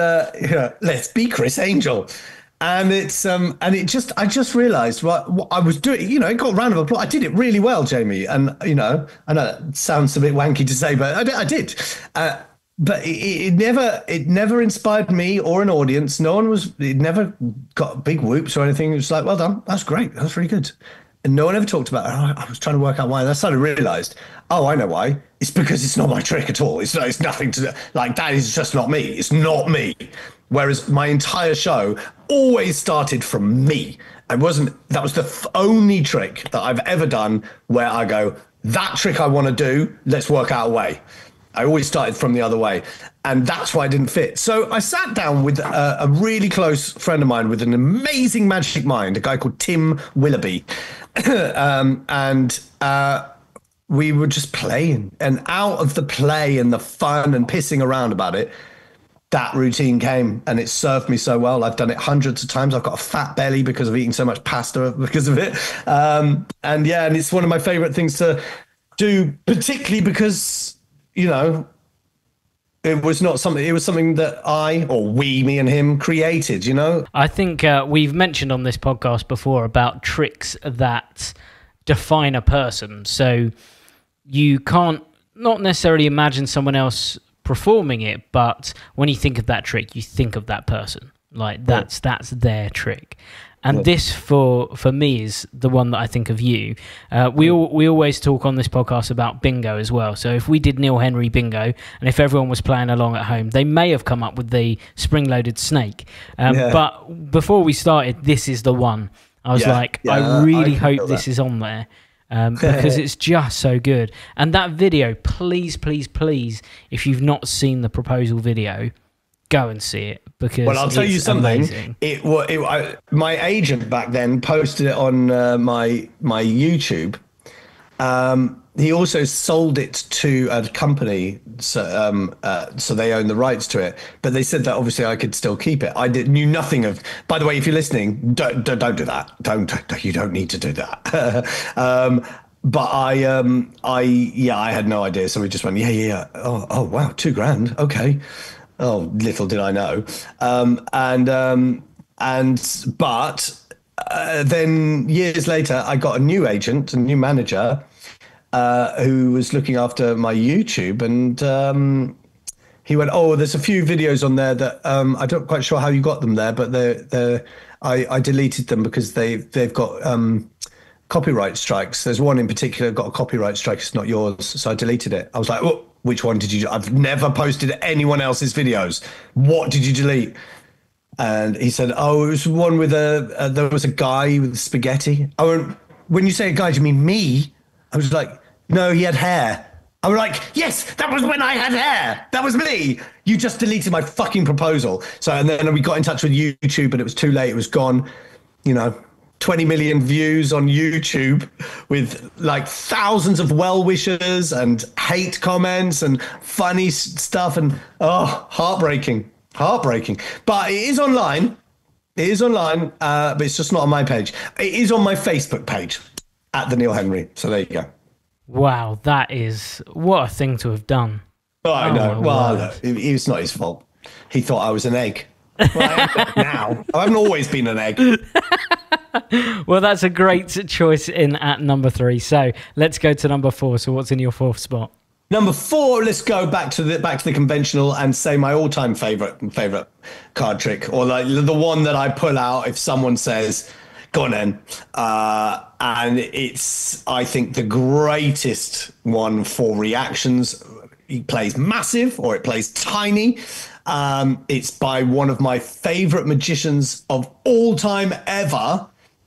let's be Chris Angel. And I just realized what I was doing, it got a round of applause. I did it really well, Jamie. And, I know it sounds a bit wanky to say, but I did. But it never inspired me or an audience. It never got big whoops or anything. It was like, well done. That's great. That's really good. And no one ever talked about it. I was trying to work out why. And I suddenly realized, I know why. It's because it's not my trick at all. It's nothing to do. Like, that is just not me. It's not me. Whereas my entire show always started from me. That was the only trick that I've ever done where I go, that trick I want to do, let's work out a way. I always started from the other way. And that's why I didn't fit. So I sat down with a really close friend of mine with an amazing magic mind, a guy called Tim Willoughby. And we were just playing. And out of the play and the fun and pissing around about it, that routine came, and it served me so well. I've done it hundreds of times. I've got a fat belly because of eating so much pasta because of it. And it's one of my favorite things to do, particularly because, it was something that me and him created, I think we've mentioned on this podcast before about tricks that define a person. So you can't not necessarily imagine someone else performing it, but when you think of that trick, you think of that person. Like that's their trick. And this for me is the one that I think of you. We always talk on this podcast about bingo as well. So if we did Neil Henry bingo, and if everyone was playing along at home, they may have come up with the spring-loaded snake. But before we started, this is the one. I was I really hope this is on there. Because it's just so good. And that video, please, if you've not seen the proposal video, go and see it, because I'll tell you something. Amazing. My agent back then posted it on my YouTube. He also sold it to a company, so they own the rights to it. But they said that obviously I could still keep it. Knew nothing of. By the way, if you're listening, don't do that. You don't need to do that. But I had no idea. So we just went, yeah. Oh wow, $2,000. Okay. Oh, little did I know. But then years later, I got a new agent, a new manager, who was looking after my YouTube, and he went, "Oh, there's a few videos on there that I don't quite sure how you got them there, but I deleted them because they've got copyright strikes. There's one in particular got a copyright strike. It's not yours, so I deleted it." I was like, "Oh, which one did you? I've never posted anyone else's videos. What did you delete?" And he said, "Oh, it was one with there was a guy with spaghetti." I went, "When you say a guy, do you mean me?" I was like, "No, he had hair." I was like, "Yes, that was when I had hair. That was me. You just deleted my fucking proposal." So, and then we got in touch with YouTube, but it was too late. It was gone. 20 million views on YouTube with like thousands of well wishers and hate comments and funny stuff. And heartbreaking. But it is online. But it's just not on my page. It is on my Facebook page at the Neil Henry. So there you go. Wow, that is what a thing to have done. Oh, I know. Well, look, it's not his fault. He thought I was an egg. Well, I am now. I haven't always been an egg. Well, that's a great choice in at number 3. So let's go to number 4. So what's in your 4th spot? Number 4, let's go back to the conventional and say my all-time favorite card trick, or like the one that I pull out if someone says, "Go on then," and it's, I think, the greatest one for reactions. It plays massive or it plays tiny. It's by one of my favorite magicians of all time ever,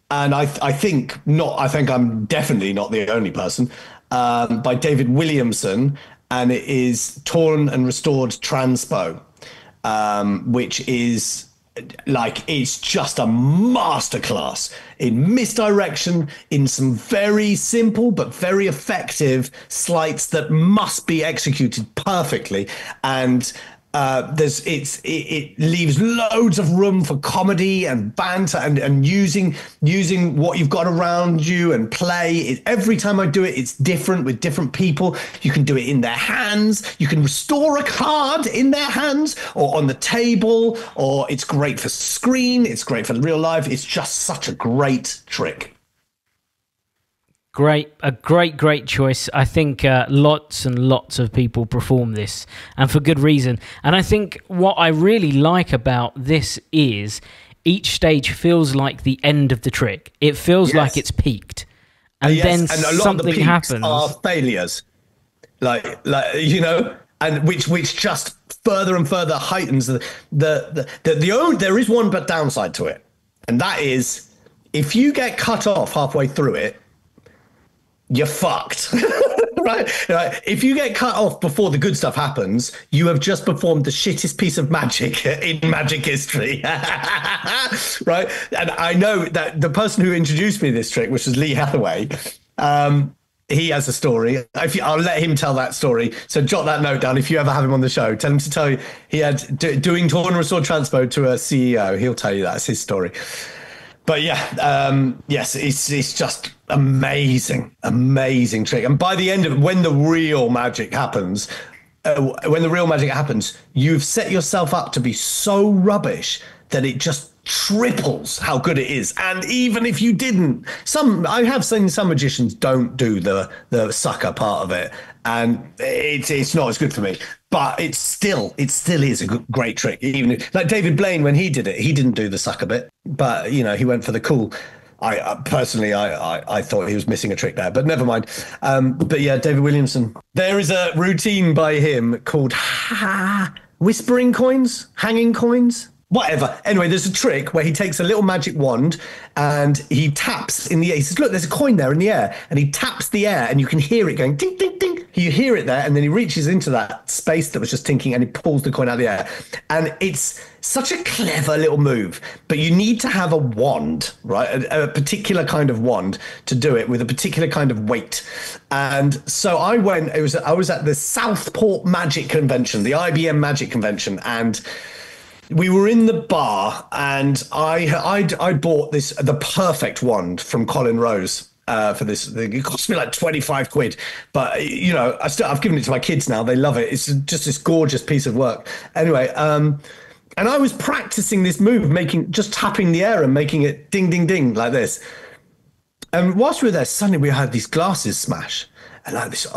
and I think I'm definitely not the only person. By David Williamson, and it is Torn and Restored Transpo, which is like, it's just a masterclass in misdirection, in some very simple but very effective sleights that must be executed perfectly. And it leaves loads of room for comedy and banter and using what you've got around you and play. Every time I do it, it's different with different people. You can do it in their hands. You can restore a card in their hands or on the table, or it's great for screen. It's great for real life. It's just such a great trick. A great choice. I think lots and lots of people perform this, and for good reason. And I think what I really like about this is each stage feels like the end of the trick. It feels like it's peaked, and then and a lot something of the peaks happens. Are failures, and which just further and further heightens there is one but downside to it, and that is if you get cut off halfway through it, you're fucked. Right? If you get cut off before the good stuff happens, you have just performed the shittest piece of magic in magic history. Right? And I know that the person who introduced me to this trick, which was Lee Hathaway, he has a story. I'll let him tell that story. So jot that note down. If you ever have him on the show, tell him to tell you he had doing Torn and Restored Transpo to a CEO. He'll tell you that's his story. But yeah, yes, it's just amazing trick. And by the end of it, when the real magic happens, you've set yourself up to be so rubbish that it just triples how good it is. And even if you didn't, I have seen some magicians don't do the sucker part of it, and it's not as good for me. But it still is a great trick. Even like David Blaine, when he did it, he didn't do the sucker bit, but he went for the cool. I personally thought he was missing a trick there, but never mind. But yeah, David Williamson. There is a routine by him called whispering coins, hanging coins. Whatever. Anyway, there's a trick where he takes a little magic wand and he taps in the air. He says, "Look, there's a coin there in the air." And he taps the air and you can hear it going ding, ding, ding. You hear it there, and then he reaches into that space that was just tinking and he pulls the coin out of the air. And it's such a clever little move, but you need to have a wand, right? A particular kind of wand to do it with a particular kind of weight. And so I was at the Southport Magic Convention, the IBM Magic Convention, and we were in the bar, and I bought the perfect wand from Colin Rose. for this. It cost me like 25 quid, but I've given it to my kids now. They love it. It's just this gorgeous piece of work. Anyway, and I was practicing this move, just tapping the air and making it ding, ding, ding like this. And whilst we were there, suddenly we heard these glasses smash. And like this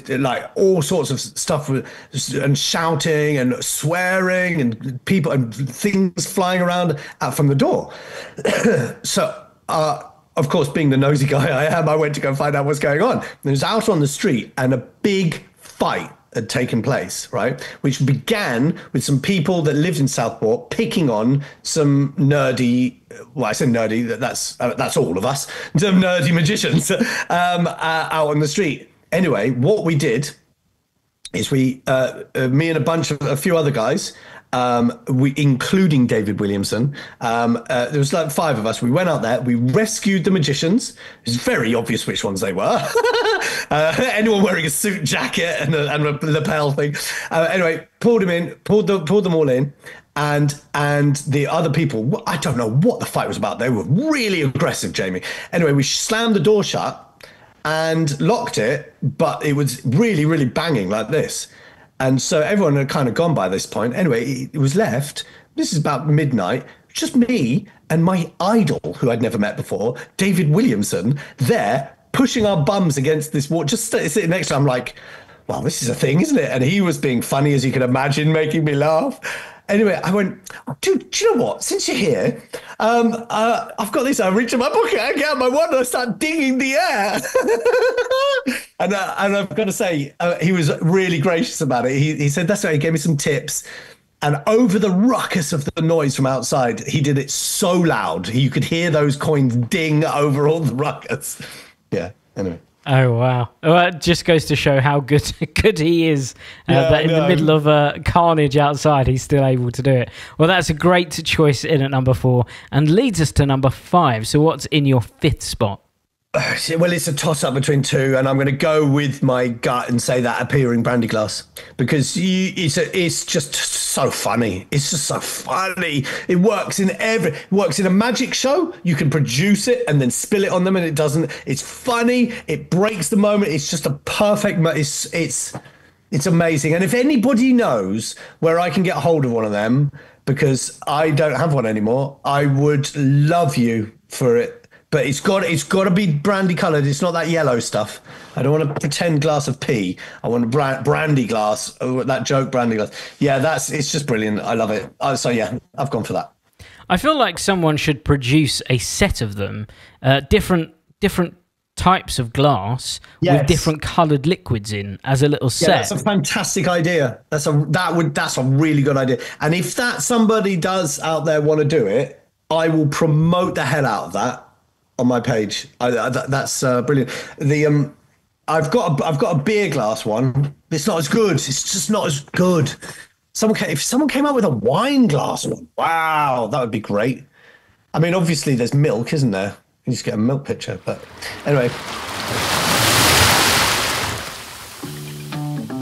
like all sorts of stuff and shouting and swearing and people and things flying around out from the door. So, of course, being the nosy guy I am, I went to go find out what's going on. And it was out on the street and a big fight had taken place, right? Which began with some people that lived in Southport picking on some nerdy, well, I say nerdy, that's all of us, some nerdy magicians out on the street. Anyway, what we did is me and a few other guys, including David Williamson, there was like 5 of us. We went out there, we rescued the magicians. It was very obvious which ones they were. Anyone wearing a suit jacket and a lapel thing. Anyway, pulled them all in. And the other people, I don't know what the fight was about. They were really aggressive, Jamie. Anyway, we slammed the door shut and locked it, but it was really, really banging like this. And so everyone had kind of gone by this point. Anyway, it was left, this is about midnight, just me and my idol, who I'd never met before, David Williamson, there pushing our bums against this wall, just sitting next to him. I'm like, well, this is a thing, isn't it? And he was being funny, as you can imagine, making me laugh. Anyway, I went, dude, do you know what? Since you're here, I've got this. I reach in my pocket, I get out my wand, and I start dinging the air. and I've got to say, he was really gracious about it. He said, that's right. He gave me some tips. And over the ruckus of the noise from outside, he did it so loud. You could hear those coins ding over all the ruckus. Yeah, anyway. Oh, wow. Well, it just goes to show how good he is, that in the middle of carnage outside, he's still able to do it. Well, that's a great choice in at number 4 and leads us to number 5. So what's in your 5th spot? Well, it's a toss-up between 2, and I'm going to go with my gut and say that appearing brandy glass, because it's just so funny. It's just so funny. It works in a magic show. You can produce it and then spill it on them, and it doesn't. It's funny. It breaks the moment. It's just a perfect. It's amazing. And if anybody knows where I can get hold of one of them, because I don't have one anymore, I would love you for it. But it's got to be brandy coloured. It's not that yellow stuff. I don't want a pretend glass of pee. I want a brandy glass. Oh, that joke, brandy glass. Yeah, it's just brilliant. I love it. So yeah, I've gone for that. I feel like someone should produce a set of them, different types of glass with different coloured liquids in as a little set. Yeah, that's a fantastic idea. That's a really good idea. And if that somebody does out there want to do it, I will promote the hell out of that on my page. That's brilliant. I've got a beer glass one. It's not as good. It's just not as good. If someone came out with a wine glass one, wow, that would be great. I mean, obviously there's milk, isn't there? You just get a milk pitcher. But anyway.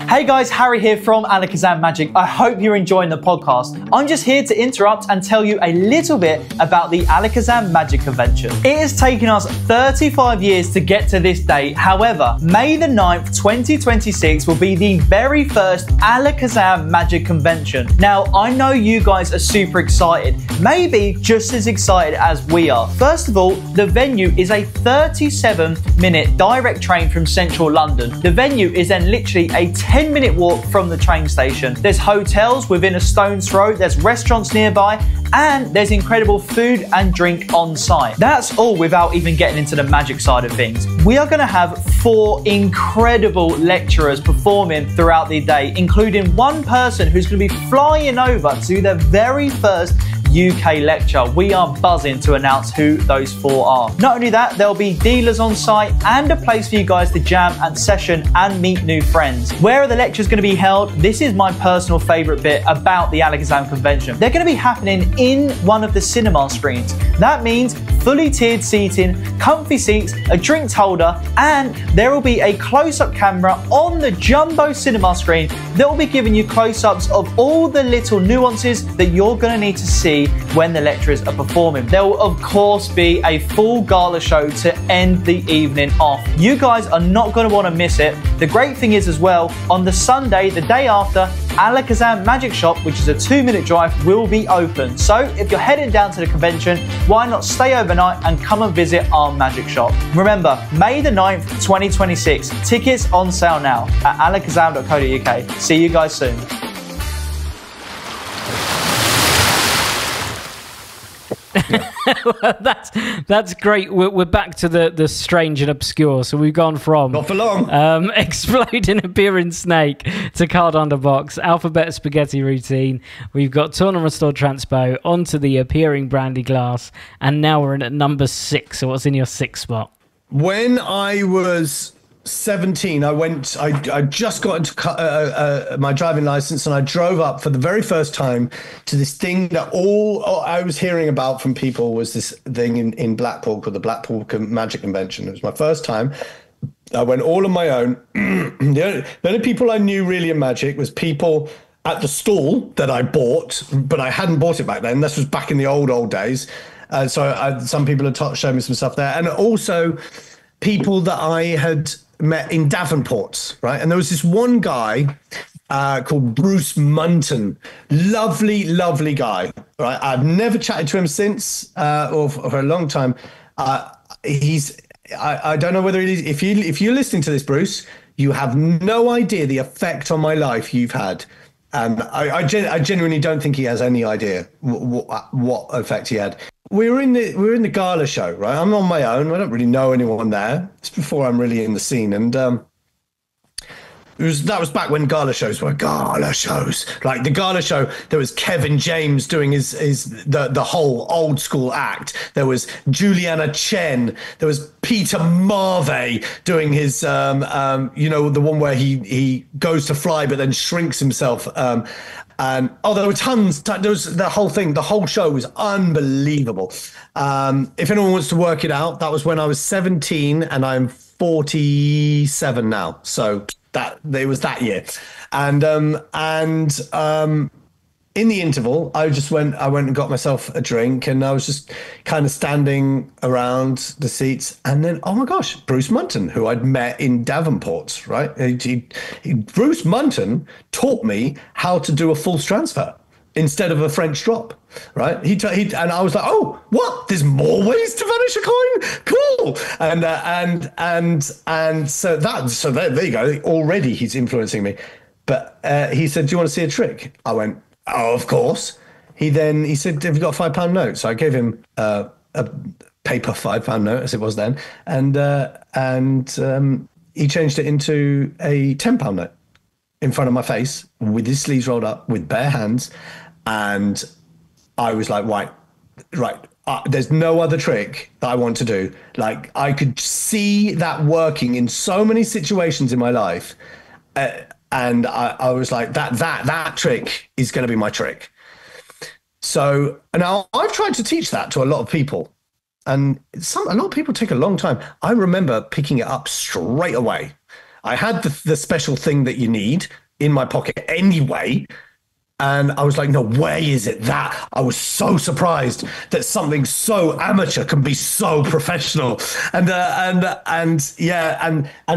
Hey guys, Harry here from Alakazam Magic. I hope you're enjoying the podcast. I'm just here to interrupt and tell you a little bit about the Alakazam Magic Convention. It has taken us 35 years to get to this date. However, May the 9th, 2026 will be the very first Alakazam Magic Convention. Now, I know you guys are super excited, maybe just as excited as we are. First of all, the venue is a 37-minute direct train from central London. The venue is then literally a 10-minute walk from the train station. There's hotels within a stone's throw, there's restaurants nearby, and there's incredible food and drink on site. That's all without even getting into the magic side of things. We are going to have 4 incredible lecturers performing throughout the day, including one person who's going to be flying over to do their very first UK lecture. We are buzzing to announce who those 4 are. Not only that, there'll be dealers on site and a place for you guys to jam and session and meet new friends. Where are the lectures going to be held? This is my personal favourite bit about the Alakazam convention. They're going to be happening in one of the cinema screens. That means fully tiered seating, comfy seats, a drinks holder, and there will be a close-up camera on the jumbo cinema screen that will be giving you close-ups of all the little nuances that you're going to need to see when the lecturers are performing. There will of course be a full gala show to end the evening off. You guys are not going to want to miss it. The great thing is as well, on the Sunday, the day after, Alakazam Magic Shop, which is a 2-minute drive, will be open. So if you're heading down to the convention, why not stay overnight and come and visit our magic shop? Remember, May the 9th, 2026. Tickets on sale now at alakazam.co.uk. See you guys soon. Well, that's great. We're back to the strange and obscure. So we've gone from not for long exploding appearing snake to card under box, alphabet spaghetti routine. We've got torn and restored transpo onto the appearing brandy glass, and now we're in at number 6. So what's in your 6th spot? When I was 17, I just got into my driving license, and I drove up for the very first time to this thing that all I was hearing about from people was this thing in Blackpool called the Blackpool Magic Convention. It was my first time. I went all on my own. The only people I knew really in magic was people at the stall that I bought, but I hadn't bought it back then. This was back in the old days. So some people had shown me some stuff there, and also people that I had met in Davenport, right? And there was this one guy called Bruce Munton. Lovely guy, right? I've never chatted to him since, or for a long time. I don't know whether it is, if you're listening to this, Bruce, you have no idea the effect on my life you've had. And I genuinely don't think he has any idea what effect he had. We were in the gala show, right? I'm on my own. I don't really know anyone there. It's before I'm really in the scene, and that was back when gala shows were gala shows. Like the gala show, there was Kevin James doing the whole old school act. There was Juliana Chen. There was Peter Marvey doing his the one where he goes to fly but then shrinks himself. And there were tons. There was the whole thing. The whole show was unbelievable. If anyone wants to work it out, that was when I was 17, and I'm 47 now. So it was that year. And in the interval, I went and got myself a drink, and I was just kind of standing around the seats. And then, oh my gosh, Bruce Munton, who I'd met in Davenport, right? Bruce Munton taught me how to do a false transfer instead of a French drop, right? And I was like, oh, what? There's more ways to vanish a coin? Cool. And so there you go. Already he's influencing me. But he said, do you want to see a trick? I went, oh, of course. He said, have you got a £5 note? So I gave him a paper £5 note, as it was then, and he changed it into a £10 note in front of my face with his sleeves rolled up, with bare hands, and I was like, right. There's no other trick that I want to do. Like, I could see that working in so many situations in my life. And I was like, that trick is going to be my trick. So now I've tried to teach that to a lot of people, and a lot of people take a long time. I remember picking it up straight away. I had the special thing that you need in my pocket anyway. And I was like, no way is it that. I was so surprised that something so amateur can be so professional. And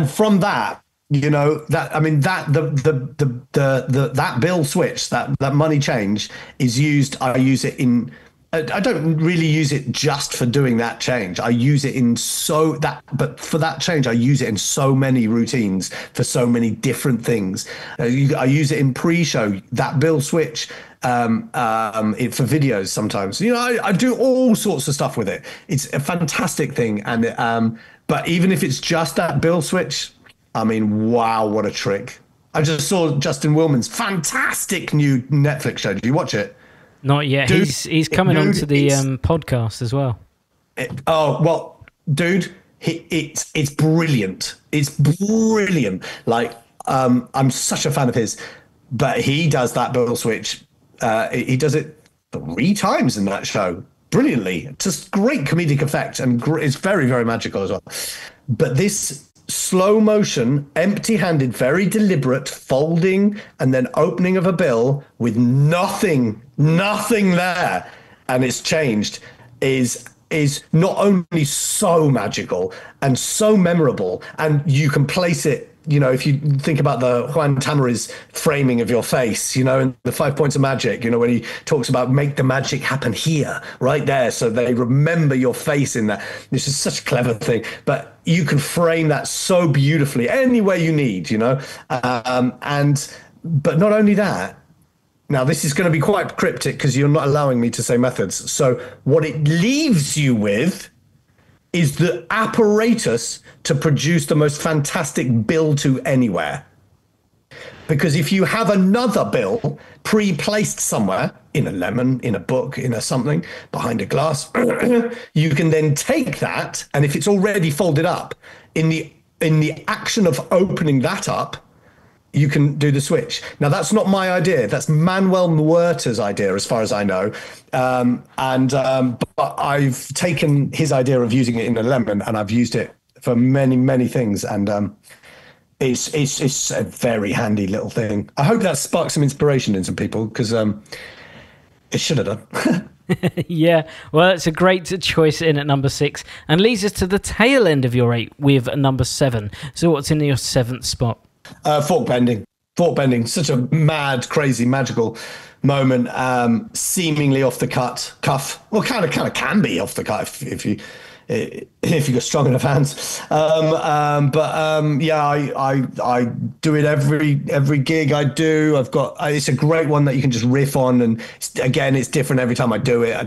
from that, that bill switch, that money change is used. I use it in. I don't really use it just for doing that change. I use it but for that change, I use it in so many routines for so many different things. I use it in pre-show, that bill switch, for videos sometimes. I do all sorts of stuff with it. It's a fantastic thing. And but even if it's just that bill switch, I mean, wow, what a trick. I just saw Justin Willman's fantastic new Netflix show. Did you watch it? Not yet. Dude, he's coming onto the podcast as well. Dude, it's brilliant. It's brilliant. Like, I'm such a fan of his, but he does that bill switch. He does it 3 times in that show. brilliantly. Just great comedic effect, and it's very, very magical as well. But this slow motion, empty-handed, very deliberate folding and then opening of a bill with nothing there, and it's changed, is not only so magical and so memorable, and you can place it, you know, if you think about the Juan Tamariz framing of your face, you know, and the 5 points of magic, you know, when he talks about make the magic happen here, right there, so they remember your face in that. This is such a clever thing, but you can frame that so beautifully any way you need, you know, but not only that. Now, this is going to be quite cryptic because you're not allowing me to say methods. So what it leaves you with is the apparatus to produce the most fantastic bill to anywhere. Because if you have another bill pre-placed somewhere, in a lemon, in a book, in a something, behind a glass, you can then take that, and if it's already folded up, in the action of opening that up, you can do the switch. Now, that's not my idea. That's Manuel Muerta's idea, as far as I know. But I've taken his idea of using it in a lemon, and I've used it for many, many things. And it's a very handy little thing. I hope that sparked some inspiration in some people, because it should have done. Yeah, well, it's a great choice in at number 6, and leads us to the tail end of your 8 with number 7. So what's in your 7th spot? Fork bending, such a mad, crazy, magical moment, seemingly off the cuff. Well, kind of can be off the cuff if you got strong enough hands. Yeah, I do it every gig I do. It's a great one that you can just riff on, and again, it's different every time I do it.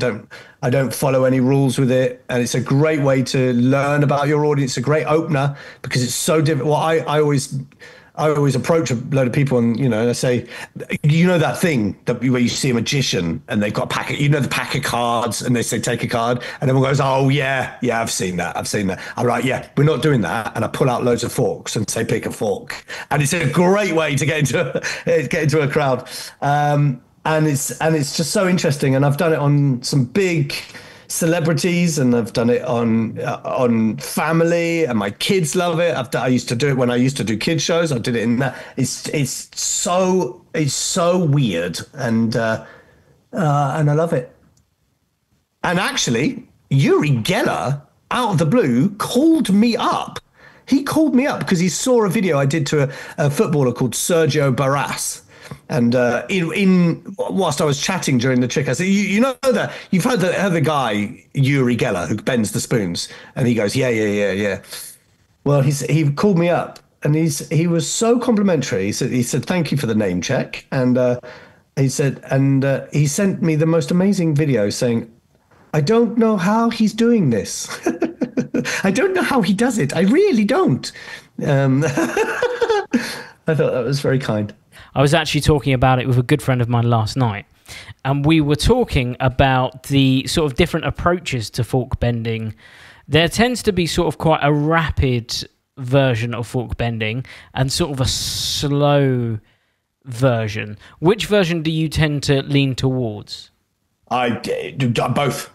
I don't follow any rules with it, and it's a great way to learn about your audience. It's a great opener because it's so different. Well, I always approach a load of people, and you know, I say, you know, that thing where you see a magician and they've got a packet, you know, the pack of cards, and they say take a card, and everyone goes, oh yeah, I've seen that. I'm like, yeah, we're not doing that, and I pull out loads of forks and say pick a fork, and it's a great way to get into a crowd, and it's just so interesting, and I've done it on some big celebrities, and I've done it on family, and my kids love it. I used to do it when I used to do kids shows. I did it in that. It's so weird, and I love it. And actually, Uri Geller, out of the blue, called me up. He called me up because he saw a video I did to a footballer called Sergio Barras. And whilst I was chatting during the trick, I said, you know that you've heard the guy Uri Geller who bends the spoons, and he goes, yeah. Well, he called me up, and he was so complimentary. He said thank you for the name check, and he sent me the most amazing video saying, I don't know how he's doing this. I don't know how he does it. I really don't. I thought that was very kind. I was actually talking about it with a good friend of mine last night, and we were talking about the sort of different approaches to fork bending. There tends to be sort of quite a rapid version of fork bending and sort of a slow version. Which version do you tend to lean towards? I do both.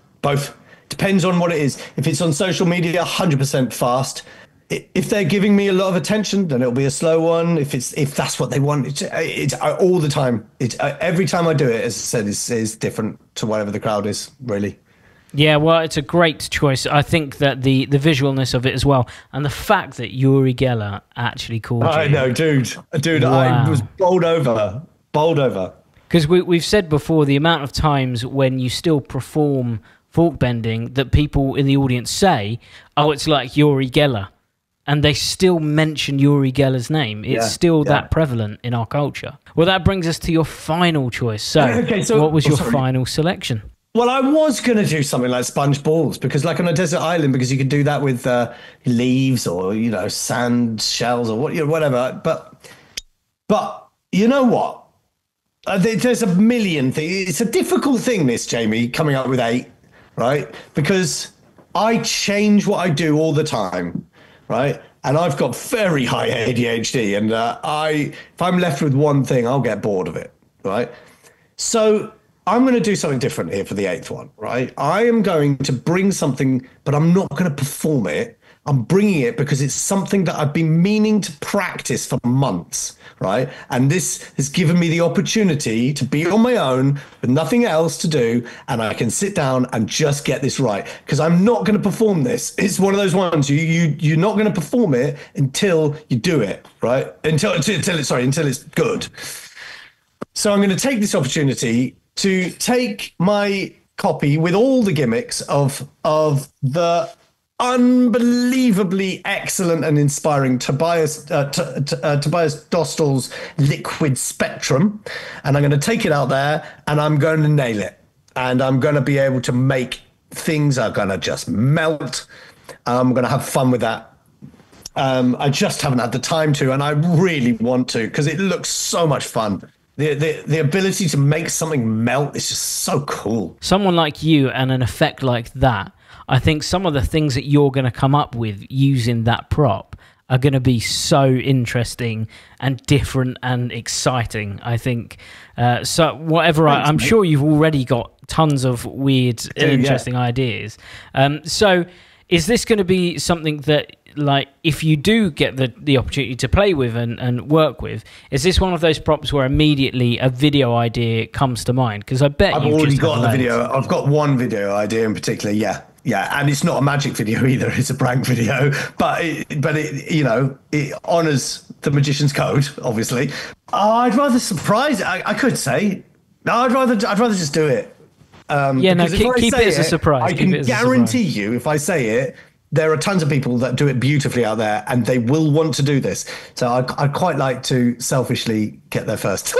Depends on what it is. If it's on social media, 100% fast. If they're giving me a lot of attention, then it'll be a slow one. If that's what they want, it's all the time. It's every time I do it, as I said, is different to whatever the crowd is, really. Yeah, well, it's a great choice. I think that the visualness of it as well, and the fact that Uri Geller actually called you. I know, dude. Wow. I was bowled over. Because we've said before, the amount of times when you still perform fork bending that people in the audience say, oh, it's like Uri Geller. And they still mention Uri Geller's name. It's still that prevalent in our culture. Well, that brings us to your final choice. So what was your final selection? Well, I was going to do something like sponge balls, because like on a desert island, because you could do that with leaves or, you know, sand shells or whatever. But you know what? There's a million things. It's a difficult thing, this, Jamie, coming up with 8, right? Because I change what I do all the time. Right. And I've got very high ADHD, and if I'm left with one thing, I'll get bored of it. Right. So I'm going to do something different here for the 8th one, right? I am going to bring something, but I'm not going to perform it. I'm bringing it because it's something that I've been meaning to practice for months, right? And this has given me the opportunity to be on my own with nothing else to do, and I can sit down and just get this right. Because I'm not going to perform this. It's one of those ones you're not going to perform it until you do it, right? Until it's good. So I'm going to take this opportunity to take my copy with all the gimmicks of the unbelievably excellent and inspiring Tobias Dostal's Liquid Spectrum, and I'm going to take it out there and I'm going to nail it, and I'm going to be able to make things are going to just melt. I'm going to have fun with that. I just haven't had the time to, and I really want to, because it looks so much fun. The ability to make something melt is just so cool. Someone like you and an effect like that, I think some of the things that you're going to come up with using that prop are going to be so interesting and different and exciting. I think so. I'm sure you've already got tons of weird, interesting ideas. So, is this going to be something that, like, if you do get the opportunity to play with and work with, is this one of those props where immediately a video idea comes to mind? Because I bet I've already got the video. I've got one video idea in particular. Yeah, and it's not a magic video either. It's a prank video, but it honors the magician's code, obviously. I'd rather surprise it. I could say, no, I'd rather just do it. Keep it as a surprise. I can guarantee you, if I say it, there are tons of people that do it beautifully out there, and they will want to do this. So I'd quite like to selfishly get there first.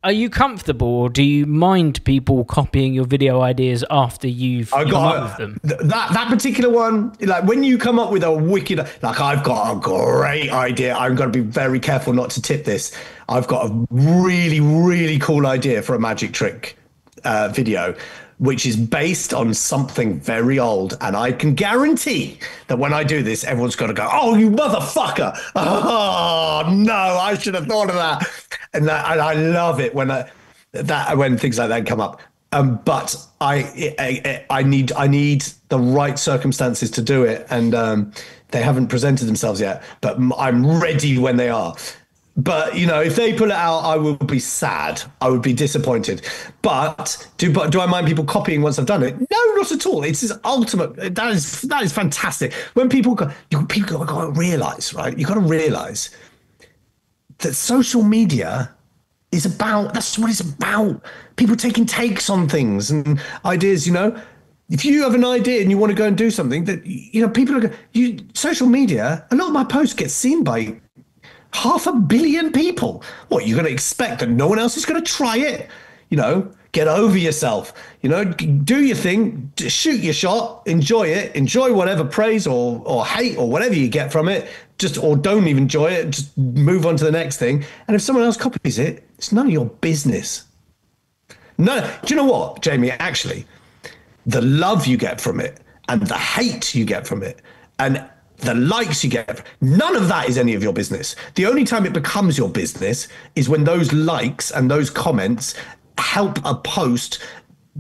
Are you comfortable, or do you mind people copying your video ideas after you've come up with them? That particular one, like when you come up with a wicked, like I've got a great idea. I'm going to be very careful not to tip this. I've got a really, really cool idea for a magic trick video, which is based on something very old. And I can guarantee that when I do this, everyone's going to go, "Oh, you motherfucker. Oh, no, I should have thought of that." And I love it when things like that come up. But I need the right circumstances to do it. And they haven't presented themselves yet, but I'm ready when they are. But, if they pull it out, I will be sad. I would be disappointed. But do I mind people copying once I've done it? No, not at all. It's this ultimate. That is fantastic. When people got to realize, right? You've got to realize that social media is about, that's what it's about. People taking takes on things and ideas, If you have an idea and you want to go and do something that, people are social media, a lot of my posts get seen by 500 million people. What, you're going to expect that no one else is going to try it? Get over yourself. Do your thing, shoot your shot, enjoy it, enjoy whatever praise or hate or whatever you get from it. Or don't even enjoy it, just move on to the next thing. And if someone else copies it, it's none of your business. No, do you know what, Jamie? Actually, the love you get from it and the hate you get from it and the likes you get, none of that is any of your business. The only time it becomes your business is when those likes and those comments help a post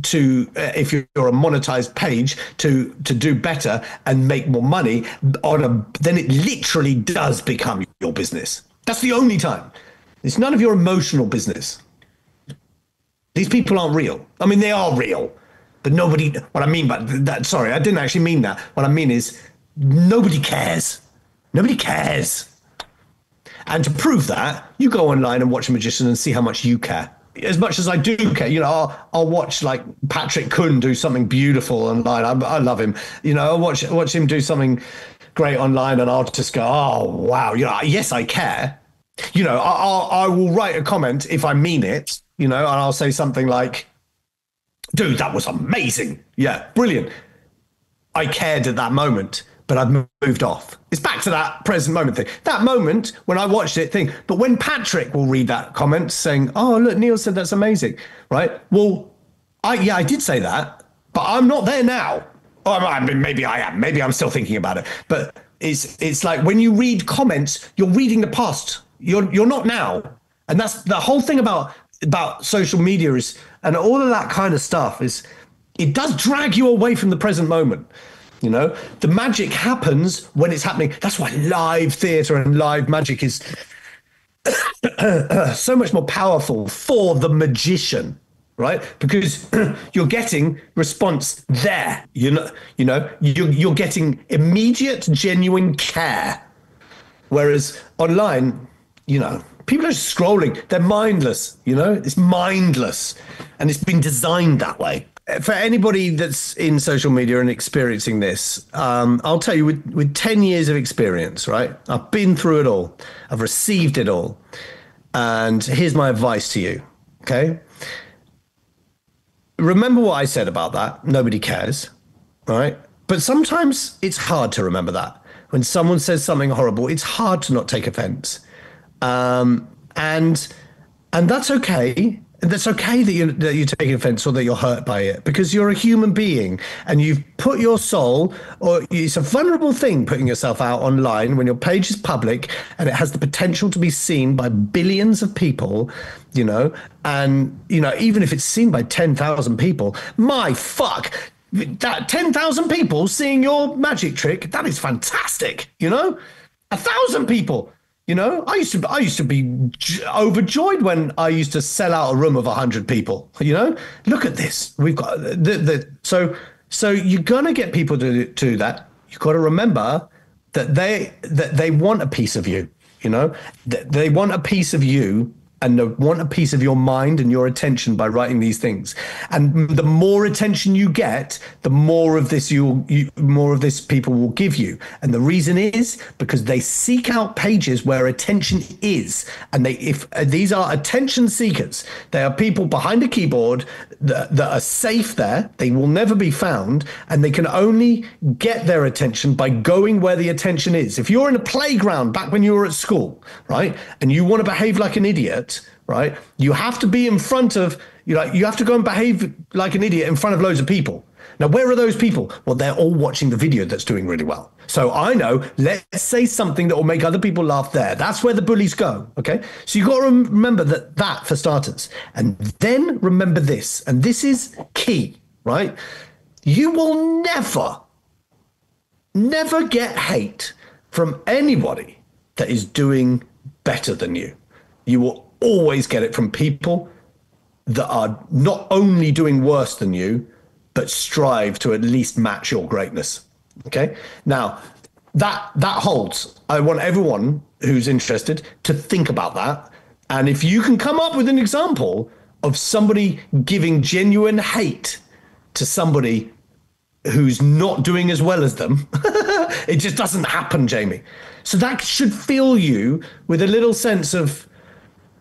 to, if you're a monetized page, to do better and make more money then it literally does become your business. That's the only time. It's none of your emotional business. These people aren't real. I mean, they are real, but nobody, what I mean by that, sorry, I didn't actually mean that. What I mean is, nobody cares. Nobody cares. And to prove that, you go online and watch a magician and see how much you care. As much as I do care, I'll watch like Patrick Kuhn do something beautiful online. I love him. I'll watch him do something great online, and I'll just go, "Oh wow!" Yes, I care. I will write a comment if I mean it. And I'll say something like, "Dude, that was amazing. Yeah, brilliant. I cared at that moment." But I've moved off. It's back to that present moment thing. That moment when I watched it thing. But when Patrick will read that comment saying, "Oh, look, Neil said that's amazing," right? Well, I did say that, but I'm not there now. Or maybe I am. Maybe I'm still thinking about it. But it's like when you read comments, you're reading the past. You're not now. And that's the whole thing about about social media is, and all of that kind of stuff is, it does drag you away from the present moment. You know, the magic happens when it's happening. That's why live theatre and live magic is so much more powerful for the magician, right? Because you're getting response there. You're getting immediate, genuine care. Whereas online, people are just scrolling. They're mindless. It's mindless, and it's been designed that way. For anybody that's in social media and experiencing this, I'll tell you, with 10 years of experience, right? I've been through it all. I've received it all. And here's my advice to you, okay? Remember what I said about that. Nobody cares, right? But sometimes it's hard to remember that. When someone says something horrible, it's hard to not take offense. And that's okay. That's okay that you're taking offense or that you're hurt by it, because you're a human being and you've put your soul, or it's a vulnerable thing putting yourself out online when your page is public and it has the potential to be seen by billions of people, and, even if it's seen by 10,000 people, my fuck, that 10,000 people seeing your magic trick, that is fantastic. 1,000 people. I used to be overjoyed when I used to sell out a room of 100 people. Look at this. We've got so you're gonna get people to do that. You've got to remember that they want a piece of you. They want a piece of you, and they want a piece of your mind and your attention by writing these things. And the more attention you get, the more of this more of this people will give you. And the reason is because they seek out pages where attention is. And if these are attention seekers, they are people behind a keyboard that are safe there. They will never be found, and they can only get their attention by going where the attention is. If you're in a playground back when you were at school, right, and you want to behave like an idiot, right, you have to be in front of, you have to go and behave like an idiot in front of loads of people. Now, where are those people? Well, they're all watching the video that's doing really well. So I know, let's say something that will make other people laugh there. That's where the bullies go, okay? So you've got to remember that for starters. And then remember this, and this is key, right? You will never get hate from anybody that is doing better than you. You will always get it from people that are not only doing worse than you, but strive to at least match your greatness. Okay. Now that holds. I want everyone who's interested to think about that. And if you can come up with an example of somebody giving genuine hate to somebody who's not doing as well as them, it just doesn't happen, Jamie. So that should fill you with a little sense of,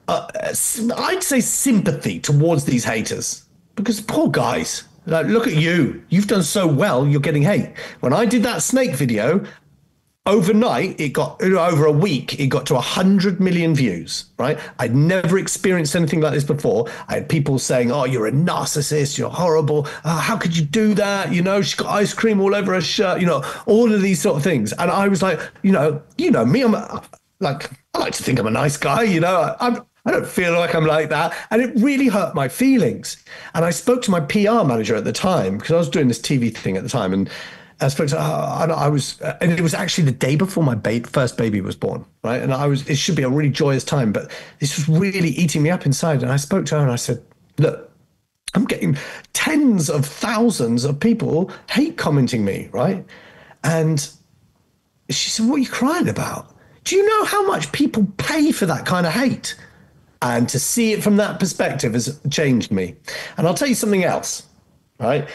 I'd say, sympathy towards these haters, because poor guys, look at you. You've done so well, you're getting hate. When I did that snake video, overnight, it got, over a week, it got to 100 million views, right? I'd never experienced anything like this before. I had people saying, oh, you're a narcissist, you're horrible. How could you do that? She's got ice cream all over her shirt, all of these sort of things. And I was like, me, I like to think I'm a nice guy, I don't feel like I'm like that. And it really hurt my feelings. And I spoke to my PR manager at the time, because I was doing this TV thing at the time. And I spoke to her, and it was actually the day before my first baby was born, right? And it should be a really joyous time, but this was really eating me up inside. And I spoke to her and I said, look, I'm getting tens of thousands of people hate commenting me, right? And she said, what are you crying about? Do you know how much people pay for that kind of hate? And to see it from that perspective has changed me. And I'll tell you something else, right?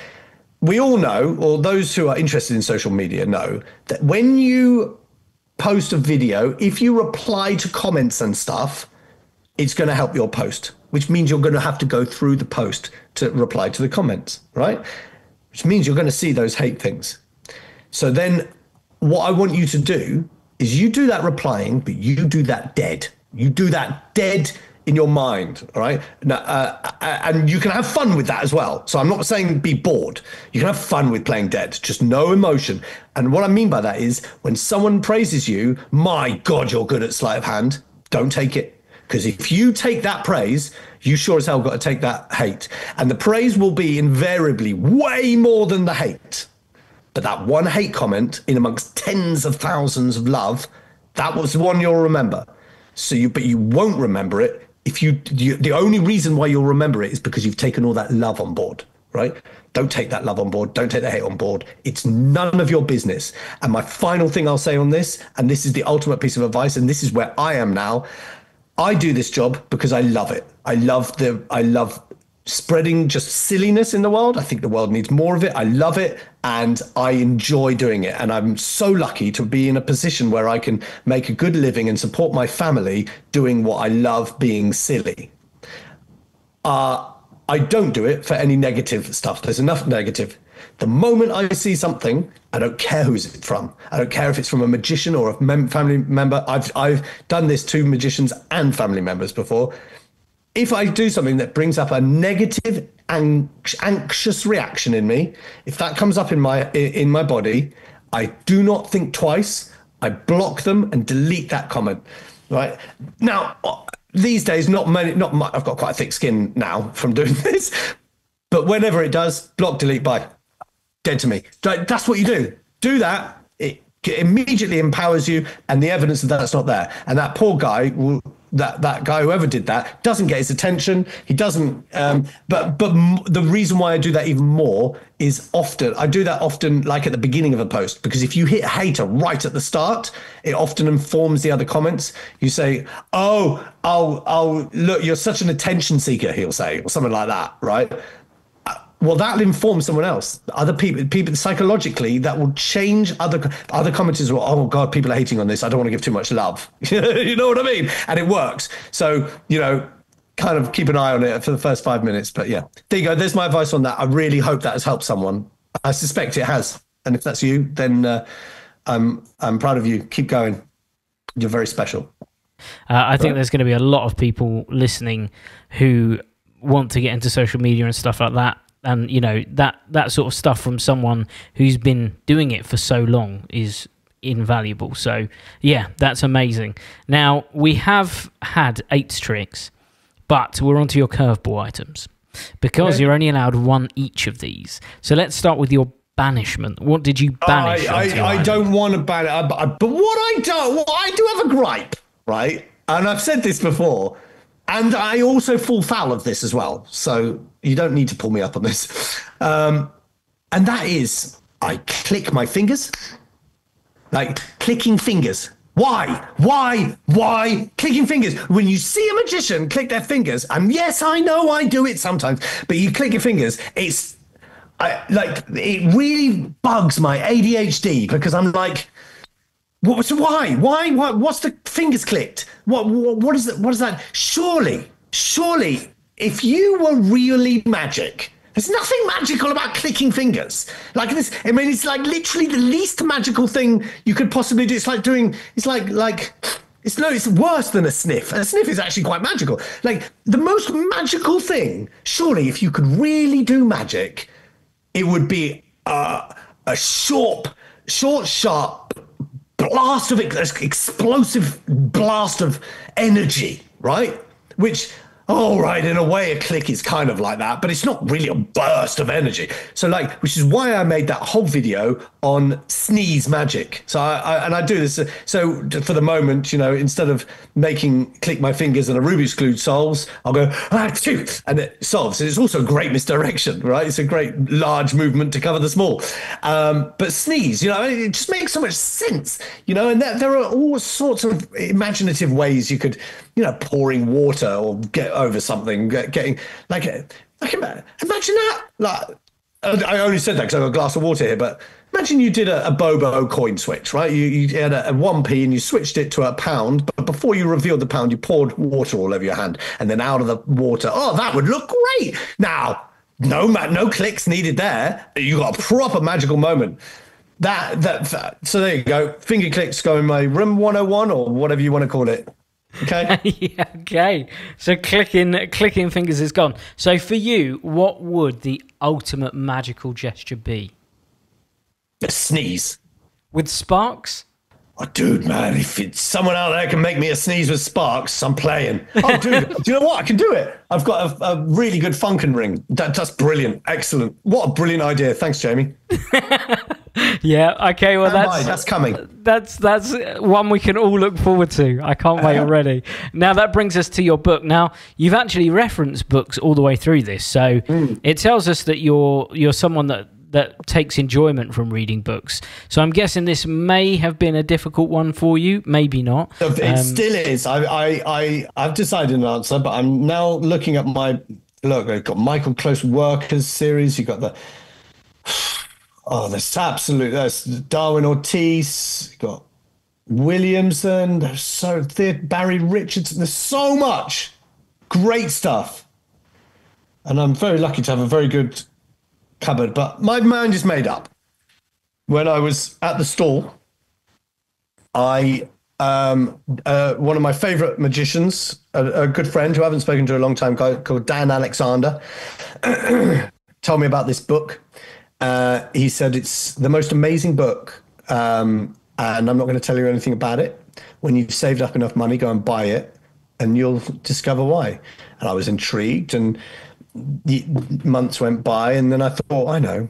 We all know, or those who are interested in social media know, that when you post a video, if you reply to comments and stuff, it's going to help your post, which means you're going to have to go through the post to reply to the comments, right? Which means you're going to see those hate things. So then what I want you to do is you do that replying, but you do that dead. You do that dead in your mind, all right? And you can have fun with that as well. So I'm not saying be bored. You can have fun with playing dead, just no emotion. And what I mean by that is when someone praises you, my God, you're good at sleight of hand, don't take it. Because if you take that praise, you sure as hell got to take that hate. And the praise will be invariably way more than the hate. But that one hate comment in amongst tens of thousands of love, that was the one you'll remember. But you won't remember it if the only reason why you'll remember it is because you've taken all that love on board, right? Don't take that love on board. Don't take the hate on board. It's none of your business. And my final thing I'll say on this, and this is the ultimate piece of advice, and this is where I am now. I do this job because I love it. I love spreading just silliness in the world. I think the world needs more of it. I love it and I enjoy doing it. And I'm so lucky to be in a position where I can make a good living and support my family doing what I love, being silly. I don't do it for any negative stuff. There's enough negative. The moment I see something, I don't care who's it from. I don't care if it's from a magician or a family member. I've done this to magicians and family members before. If I do something that brings up a negative, anxious reaction in me, if that comes up in my body, I do not think twice. I block them and delete that comment. Right now, these days, not much, I've got quite a thick skin now from doing this, but whenever it does, block, delete, bye. Dead to me. That's what you do. Do that. It immediately empowers you, and the evidence of that's not there. And that poor guy, that guy, whoever did that, doesn't get his attention. He doesn't. But the reason why I do that even more is I do that often, like at the beginning of a post, because if you hit hater right at the start, it often informs the other comments. You say, "Oh, look, you're such an attention seeker," he'll say, or something like that, right? Well, that'll inform someone else. Other people psychologically, that will change other commenters. Will, oh God, people are hating on this. I don't want to give too much love. You know what I mean? And it works. So, kind of keep an eye on it for the first 5 minutes. But yeah, there you go. There's my advice on that. I really hope that has helped someone. I suspect it has. And if that's you, then I'm proud of you. Keep going. You're very special. I think there's going to be a lot of people listening who want to get into social media and stuff like that. And, that sort of stuff from someone who's been doing it for so long is invaluable. So, yeah, that's amazing. Now, we have had 8 tricks, but we're on to your curveball items because you're only allowed 1 each of these. So let's start with your banishment. What did you banish? I don't want to ban it, but I do have a gripe, right? And I've said this before. And I also fall foul of this as well. So you don't need to pull me up on this. And that is, I click my fingers. Like clicking fingers. Why? Clicking fingers. When you see a magician click their fingers, and yes, I know I do it sometimes, but you click your fingers, it really bugs my ADHD because I'm like, why? What's the fingers clicked? What is that? What is that? Surely, if you were really magic, there's nothing magical about clicking fingers like this. I mean, it's like literally the least magical thing you could possibly do. It's like it's worse than a sniff. A sniff is actually quite magical. Like the most magical thing, surely, if you could really do magic, it would be a short, sharp explosive blast of energy, right? Which, in a way, a click is kind of like that, but it's not really a burst of energy. So, which is why I made that whole video on sneeze magic. So I do this. So for the moment, instead of click my fingers and a Rubik's Cube solves, I'll go, and it solves. And it's also a great misdirection, right? It's a great large movement to cover the small. But sneeze, it just makes so much sense, and there are all sorts of imaginative ways you could, pouring water or get over something, getting imagine that. I only said that because I've got a glass of water here, but imagine you did a Bobo coin switch, right? You had a 1p and you switched it to a pound, but before you revealed the pound, you poured water all over your hand, and then out of the water, that would look great. Now, no clicks needed there. You got a proper magical moment. So there you go. Finger clicks go in my room 101 or whatever you want to call it. Okay. Yeah, okay. So clicking fingers is gone. So for you, what would the ultimate magical gesture be? A sneeze. With sparks? Oh, dude, man, if it's someone out there can make me a sneeze with sparks, I'm playing. Oh, dude, do you know what? I can do it. I've got a really good funkin' ring. That's brilliant. Excellent. What a brilliant idea. Thanks, Jamie. Yeah. Okay. Well, that's coming. That's one we can all look forward to. I can't wait already. Now that brings us to your book. Now you've actually referenced books all the way through this, so it tells us that you're someone that takes enjoyment from reading books. So I'm guessing this may have been a difficult one for you, maybe not. It still is. I've decided an answer, but I'm now looking at I've got Michael Close Workers series. You've got there's Darwin Ortiz, you've got Williamson, Barry Richardson. There's so much great stuff. And I'm very lucky to have a very good cupboard, but my mind is made up. When I was at the stall, one of my favorite magicians, a good friend who I haven't spoken to in a long time, called Dan Alexander, told me about this book. He said it's the most amazing book, and I'm not going to tell you anything about it. When you've saved up enough money, go and buy it, and you'll discover why. And I was intrigued, and months went by, and then I thought, I know,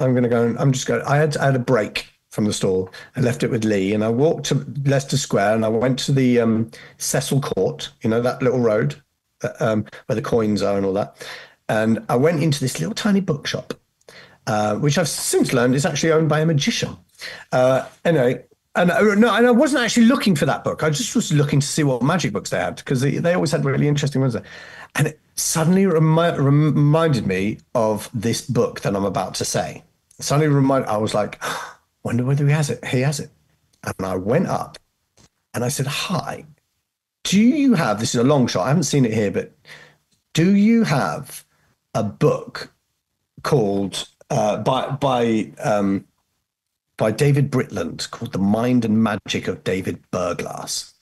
I'm going to go. I had a break from the stall. I left it with Lee, and I walked to Leicester Square, and I went to the Cecil Court, that little road where the coins are and all that. And I went into this little tiny bookshop, which I've since learned is actually owned by a magician. Anyway, and I wasn't actually looking for that book. I just was looking to see what magic books they had, because they always had really interesting ones there. And it suddenly reminded me of this book that I'm about to say. I was like, wonder whether he has it. He has it. And I went up and I said, hi, do you have, this is a long shot, I haven't seen it here, but do you have a book called, by David Britland, called The Mind and Magic of David Burglass?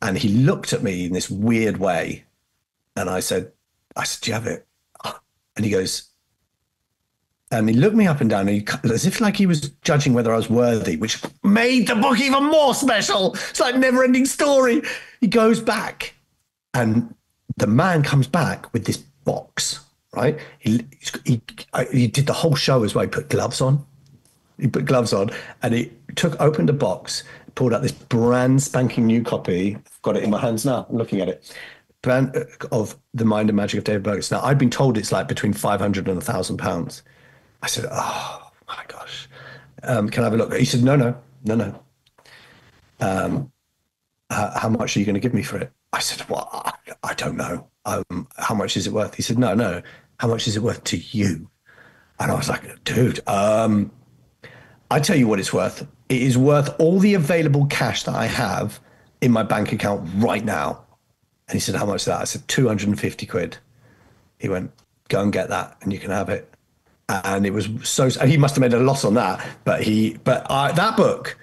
And he looked at me in this weird way. And I said, do you have it? And he goes, and he looked me up and down, and as if like he was judging whether I was worthy, which made the book even more special. It's like a never-ending story. He goes back, and the man comes back with this box, right? He did the whole show as well. He put gloves on. And he opened a box, pulled out this brand spanking new copy. I've got it in my hands now. I'm looking at it. Of The Mind and Magic of David Burglass. Now, I'd been told it's like between £500 and £1,000. I said, oh my gosh, can I have a look? He said, no. How much are you going to give me for it? I said, well, I don't know. How much is it worth? He said, no. How much is it worth to you? And I was like, dude, I tell you what it's worth. It is worth all the available cash that I have in my bank account right now. And he said, how much is that? I said, 250 quid. He went, go and get that and you can have it. And it was he must have made a loss on that, but that book.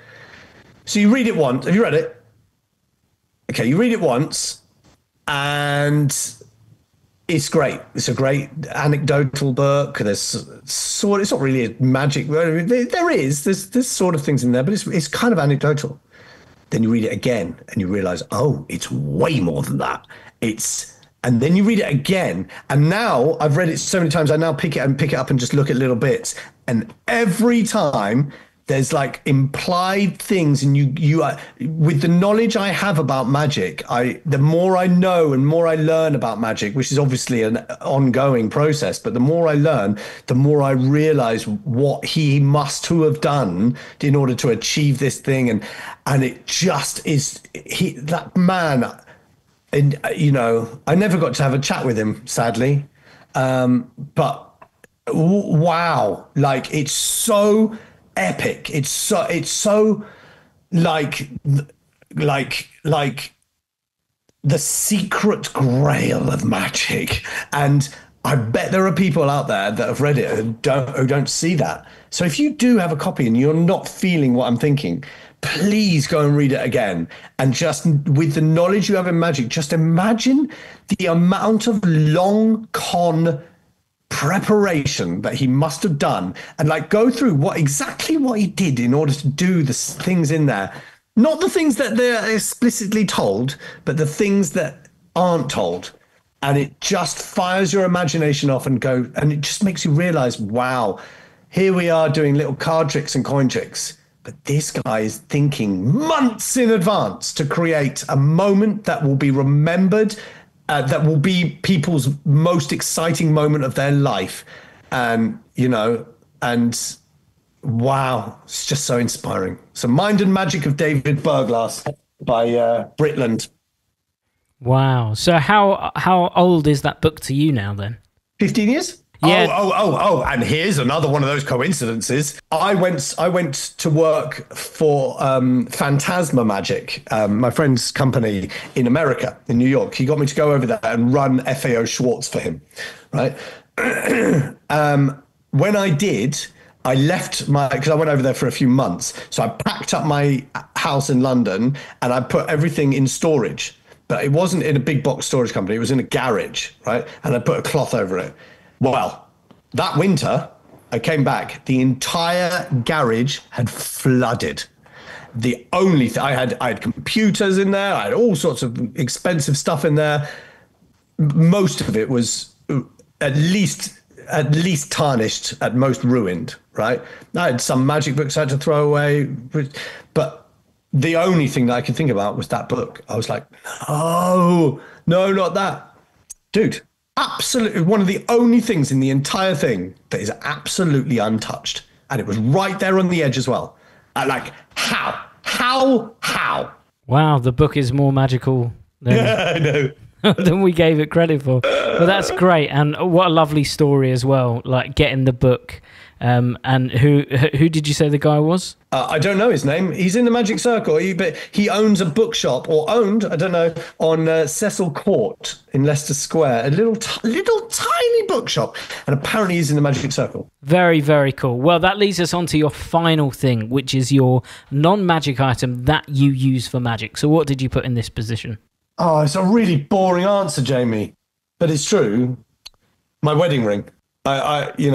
So you read it once. Have you read it? Okay. You read it once and it's great. It's a great anecdotal book. It's not really a magic. There's sort of things in there, but it's kind of anecdotal. Then you read it again and you realize, oh, it's way more than that. And then you read it again. And now I've read it so many times, I now pick it up and just look at little bits. And every time there's like implied things, and you are, with the knowledge I have about magic, the more I know and more I learn about magic, which is obviously an ongoing process, but the more I learn, the more I realize what he must have done in order to achieve this thing. And it just is, that man, and I never got to have a chat with him, sadly. But wow, like it's so epic. It's so like the secret grail of magic. And I bet there are people out there that have read it who don't see that. So if you do have a copy and you're not feeling what I'm thinking, please go and read it again. And just with the knowledge you have in magic, just imagine the amount of long con preparation that he must have done, and like go through what he did in order to do the things in there. Not the things that they're explicitly told, but the things that aren't told. And it just fires your imagination off and it just makes you realize, wow, here we are doing little card tricks and coin tricks. But this guy is thinking months in advance to create a moment that will be remembered, that will be people's most exciting moment of their life. And, wow, it's just so inspiring. So Mind and Magic of David Burglass by Britland. Wow. So how old is that book to you now then? 15 years? Yeah. Oh, and here's another one of those coincidences. I went to work for Phantasma Magic, my friend's company in America, in New York. He got me to go over there and run FAO Schwartz for him, right? When I did, I left because I went over there for a few months. So I packed up my house in London and I put everything in storage. But it wasn't in a big box storage company. It was in a garage, right? And I put a cloth over it. Well, that winter, I came back. The entire garage had flooded. The only thing I had computers in there. I had all sorts of expensive stuff in there. Most of it was at least tarnished, at most ruined, right? I had some magic books I had to throw away, but the only thing that I could think about was that book. I was like, no, not that. Dude, absolutely one of the only things in the entire thing that is absolutely untouched. And it was right there on the edge as well. Like, how? Wow, the book is more magical than, than we gave it credit for. But that's great. And what a lovely story as well, like getting the book. And who did you say the guy was? I don't know his name. He's in the Magic Circle, but he owns a bookshop, or owned, I don't know, on Cecil Court in Leicester Square, a little tiny bookshop, and apparently he's in the Magic Circle. Very, very cool. Well, that leads us on to your final thing, which is your non-magic item that you use for magic. So what did you put in this position? Oh, it's a really boring answer, Jamie, but it's true. My wedding ring. I do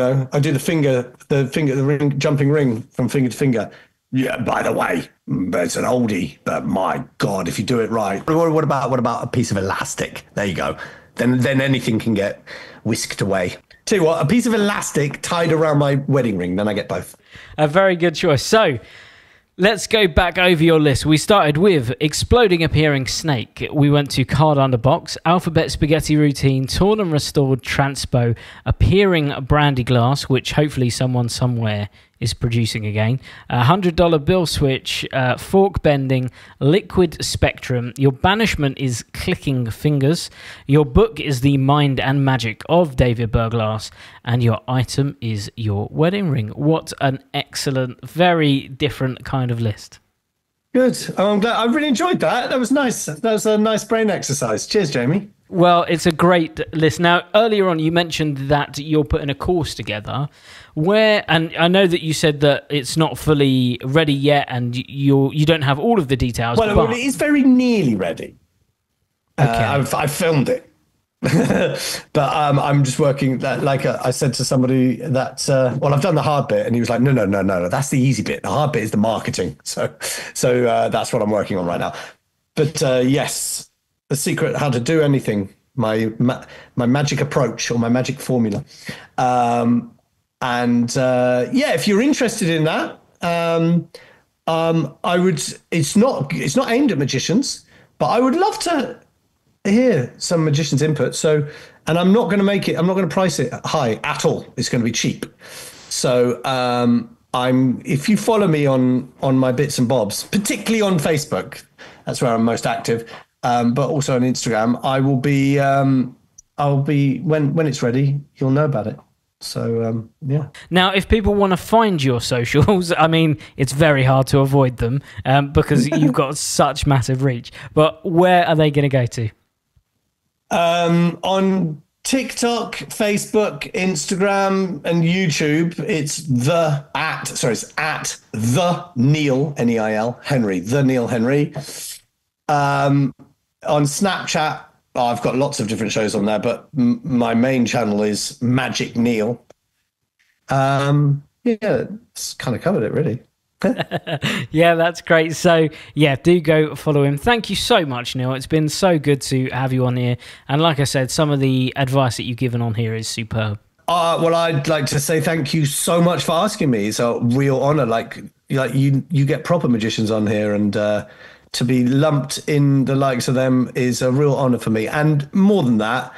the ring, jumping ring from finger to finger. Yeah, by the way, it's an oldie, but my God, if you do it right. What about a piece of elastic? There you go. Then anything can get whisked away. Tell you what, a piece of elastic tied around my wedding ring, then I get both. A very good choice. So let's go back over your list. We started with Exploding Appearing Snake. We went to Card Under Box, Alphabet Spaghetti Routine, Torn and Restored Transpo, Appearing Brandy Glass, which hopefully someone somewhere is producing again, $100 Bill Switch, Fork Bending, Liquid Spectrum. Your banishment is Clicking Fingers. Your book is The Mind and Magic of David Burglass. And your item is your wedding ring. What an excellent, very different kind of list. Good. I'm glad. I really enjoyed that. That was nice. That was a nice brain exercise. Cheers, Jamie. Well, it's a great list. Now, earlier on, you mentioned that you're putting a course together. And I know that you said that it's not fully ready yet, and you don't have all of the details. Well, it is very nearly ready. Okay. I filmed it, but I'm just working. I said to somebody that I've done the hard bit, and he was like, no, that's the easy bit. The hard bit is the marketing. So that's what I'm working on right now. But yes, the secret how to do anything, my magic approach or my magic formula. If you're interested in that, I would. It's not aimed at magicians, but I would love to hear some magicians' input. So, and I'm not going to price it high at all. It's going to be cheap. So, if you follow me on my bits and bobs, particularly on Facebook, that's where I'm most active. But also on Instagram, I'll be when it's ready, you'll know about it. So, yeah. Now, if people want to find your socials, I mean, it's very hard to avoid them because you've got such massive reach. But where are they going to go to? On TikTok, Facebook, Instagram, and YouTube, it's at the Neil, Neil Henry, the Neil Henry. On Snapchat, I've got lots of different shows on there, but my main channel is Magic Neil. Yeah, it's kind of covered it, really. Yeah, that's great. So yeah, do go follow him. Thank you so much, Neil. It's been so good to have you on here, and like I said, some of the advice that you've given on here is superb. Well, I'd like to say thank you so much for asking me. It's a real honor. Like you get proper magicians on here, and to be lumped in the likes of them is a real honor for me. And more than that,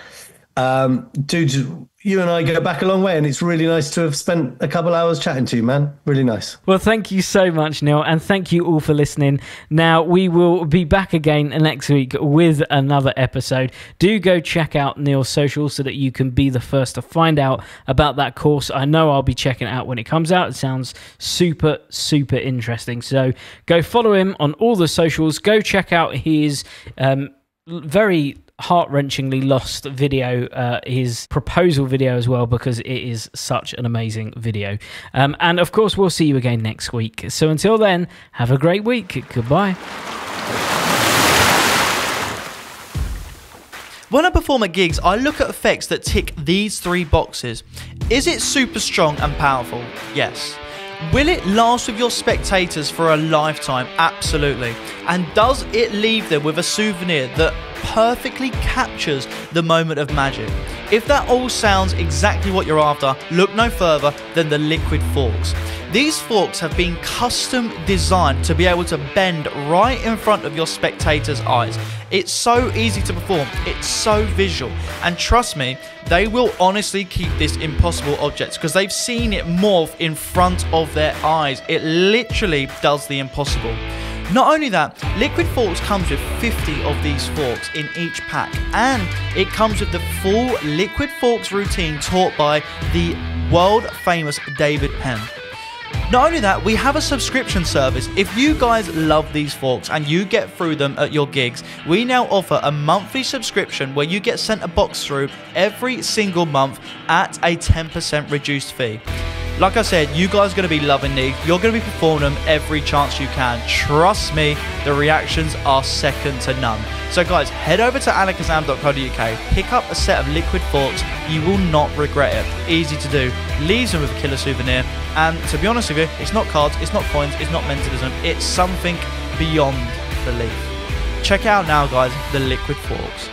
dude, you and I go back a long way, and it's really nice to have spent a couple hours chatting to you, man. Really nice. Well, thank you so much, Neil, and thank you all for listening. Now, we will be back again next week with another episode. Do go check out Neil's socials so that you can be the first to find out about that course. I know I'll be checking it out when it comes out. It sounds super, super interesting. So go follow him on all the socials. Go check out his very heart-wrenchingly lost video, his proposal video as well, because it is such an amazing video. And of course, we'll see you again next week. So until then, have a great week. Goodbye. When I perform at gigs, I look at effects that tick these 3 boxes. Is it super strong and powerful? Yes. Will it last with your spectators for a lifetime? Absolutely. And does it leave them with a souvenir that perfectly captures the moment of magic? If that all sounds exactly what you're after, look no further than the liquid forks. These forks have been custom designed to be able to bend right in front of your spectators' eyes. It's so easy to perform, it's so visual, and trust me, they will honestly keep this impossible object because they've seen it morph in front of their eyes. It literally does the impossible. Not only that, Liquid Forks comes with 50 of these forks in each pack, and it comes with the full Liquid Forks routine taught by the world famous David Penn. Not only that, we have a subscription service. If you guys love these forks and you get through them at your gigs, we now offer a monthly subscription where you get sent a box through every single month at a 10% reduced fee. Like I said, you guys are going to be loving these. You're going to be performing them every chance you can. Trust me, the reactions are second to none. So guys, head over to alakazam.co.uk, pick up a set of liquid forks. You will not regret it. Easy to do. Leaves them with a killer souvenir. And to be honest with you, it's not cards, it's not coins, it's not mentalism. It's something beyond belief. Check out now, guys, the liquid forks.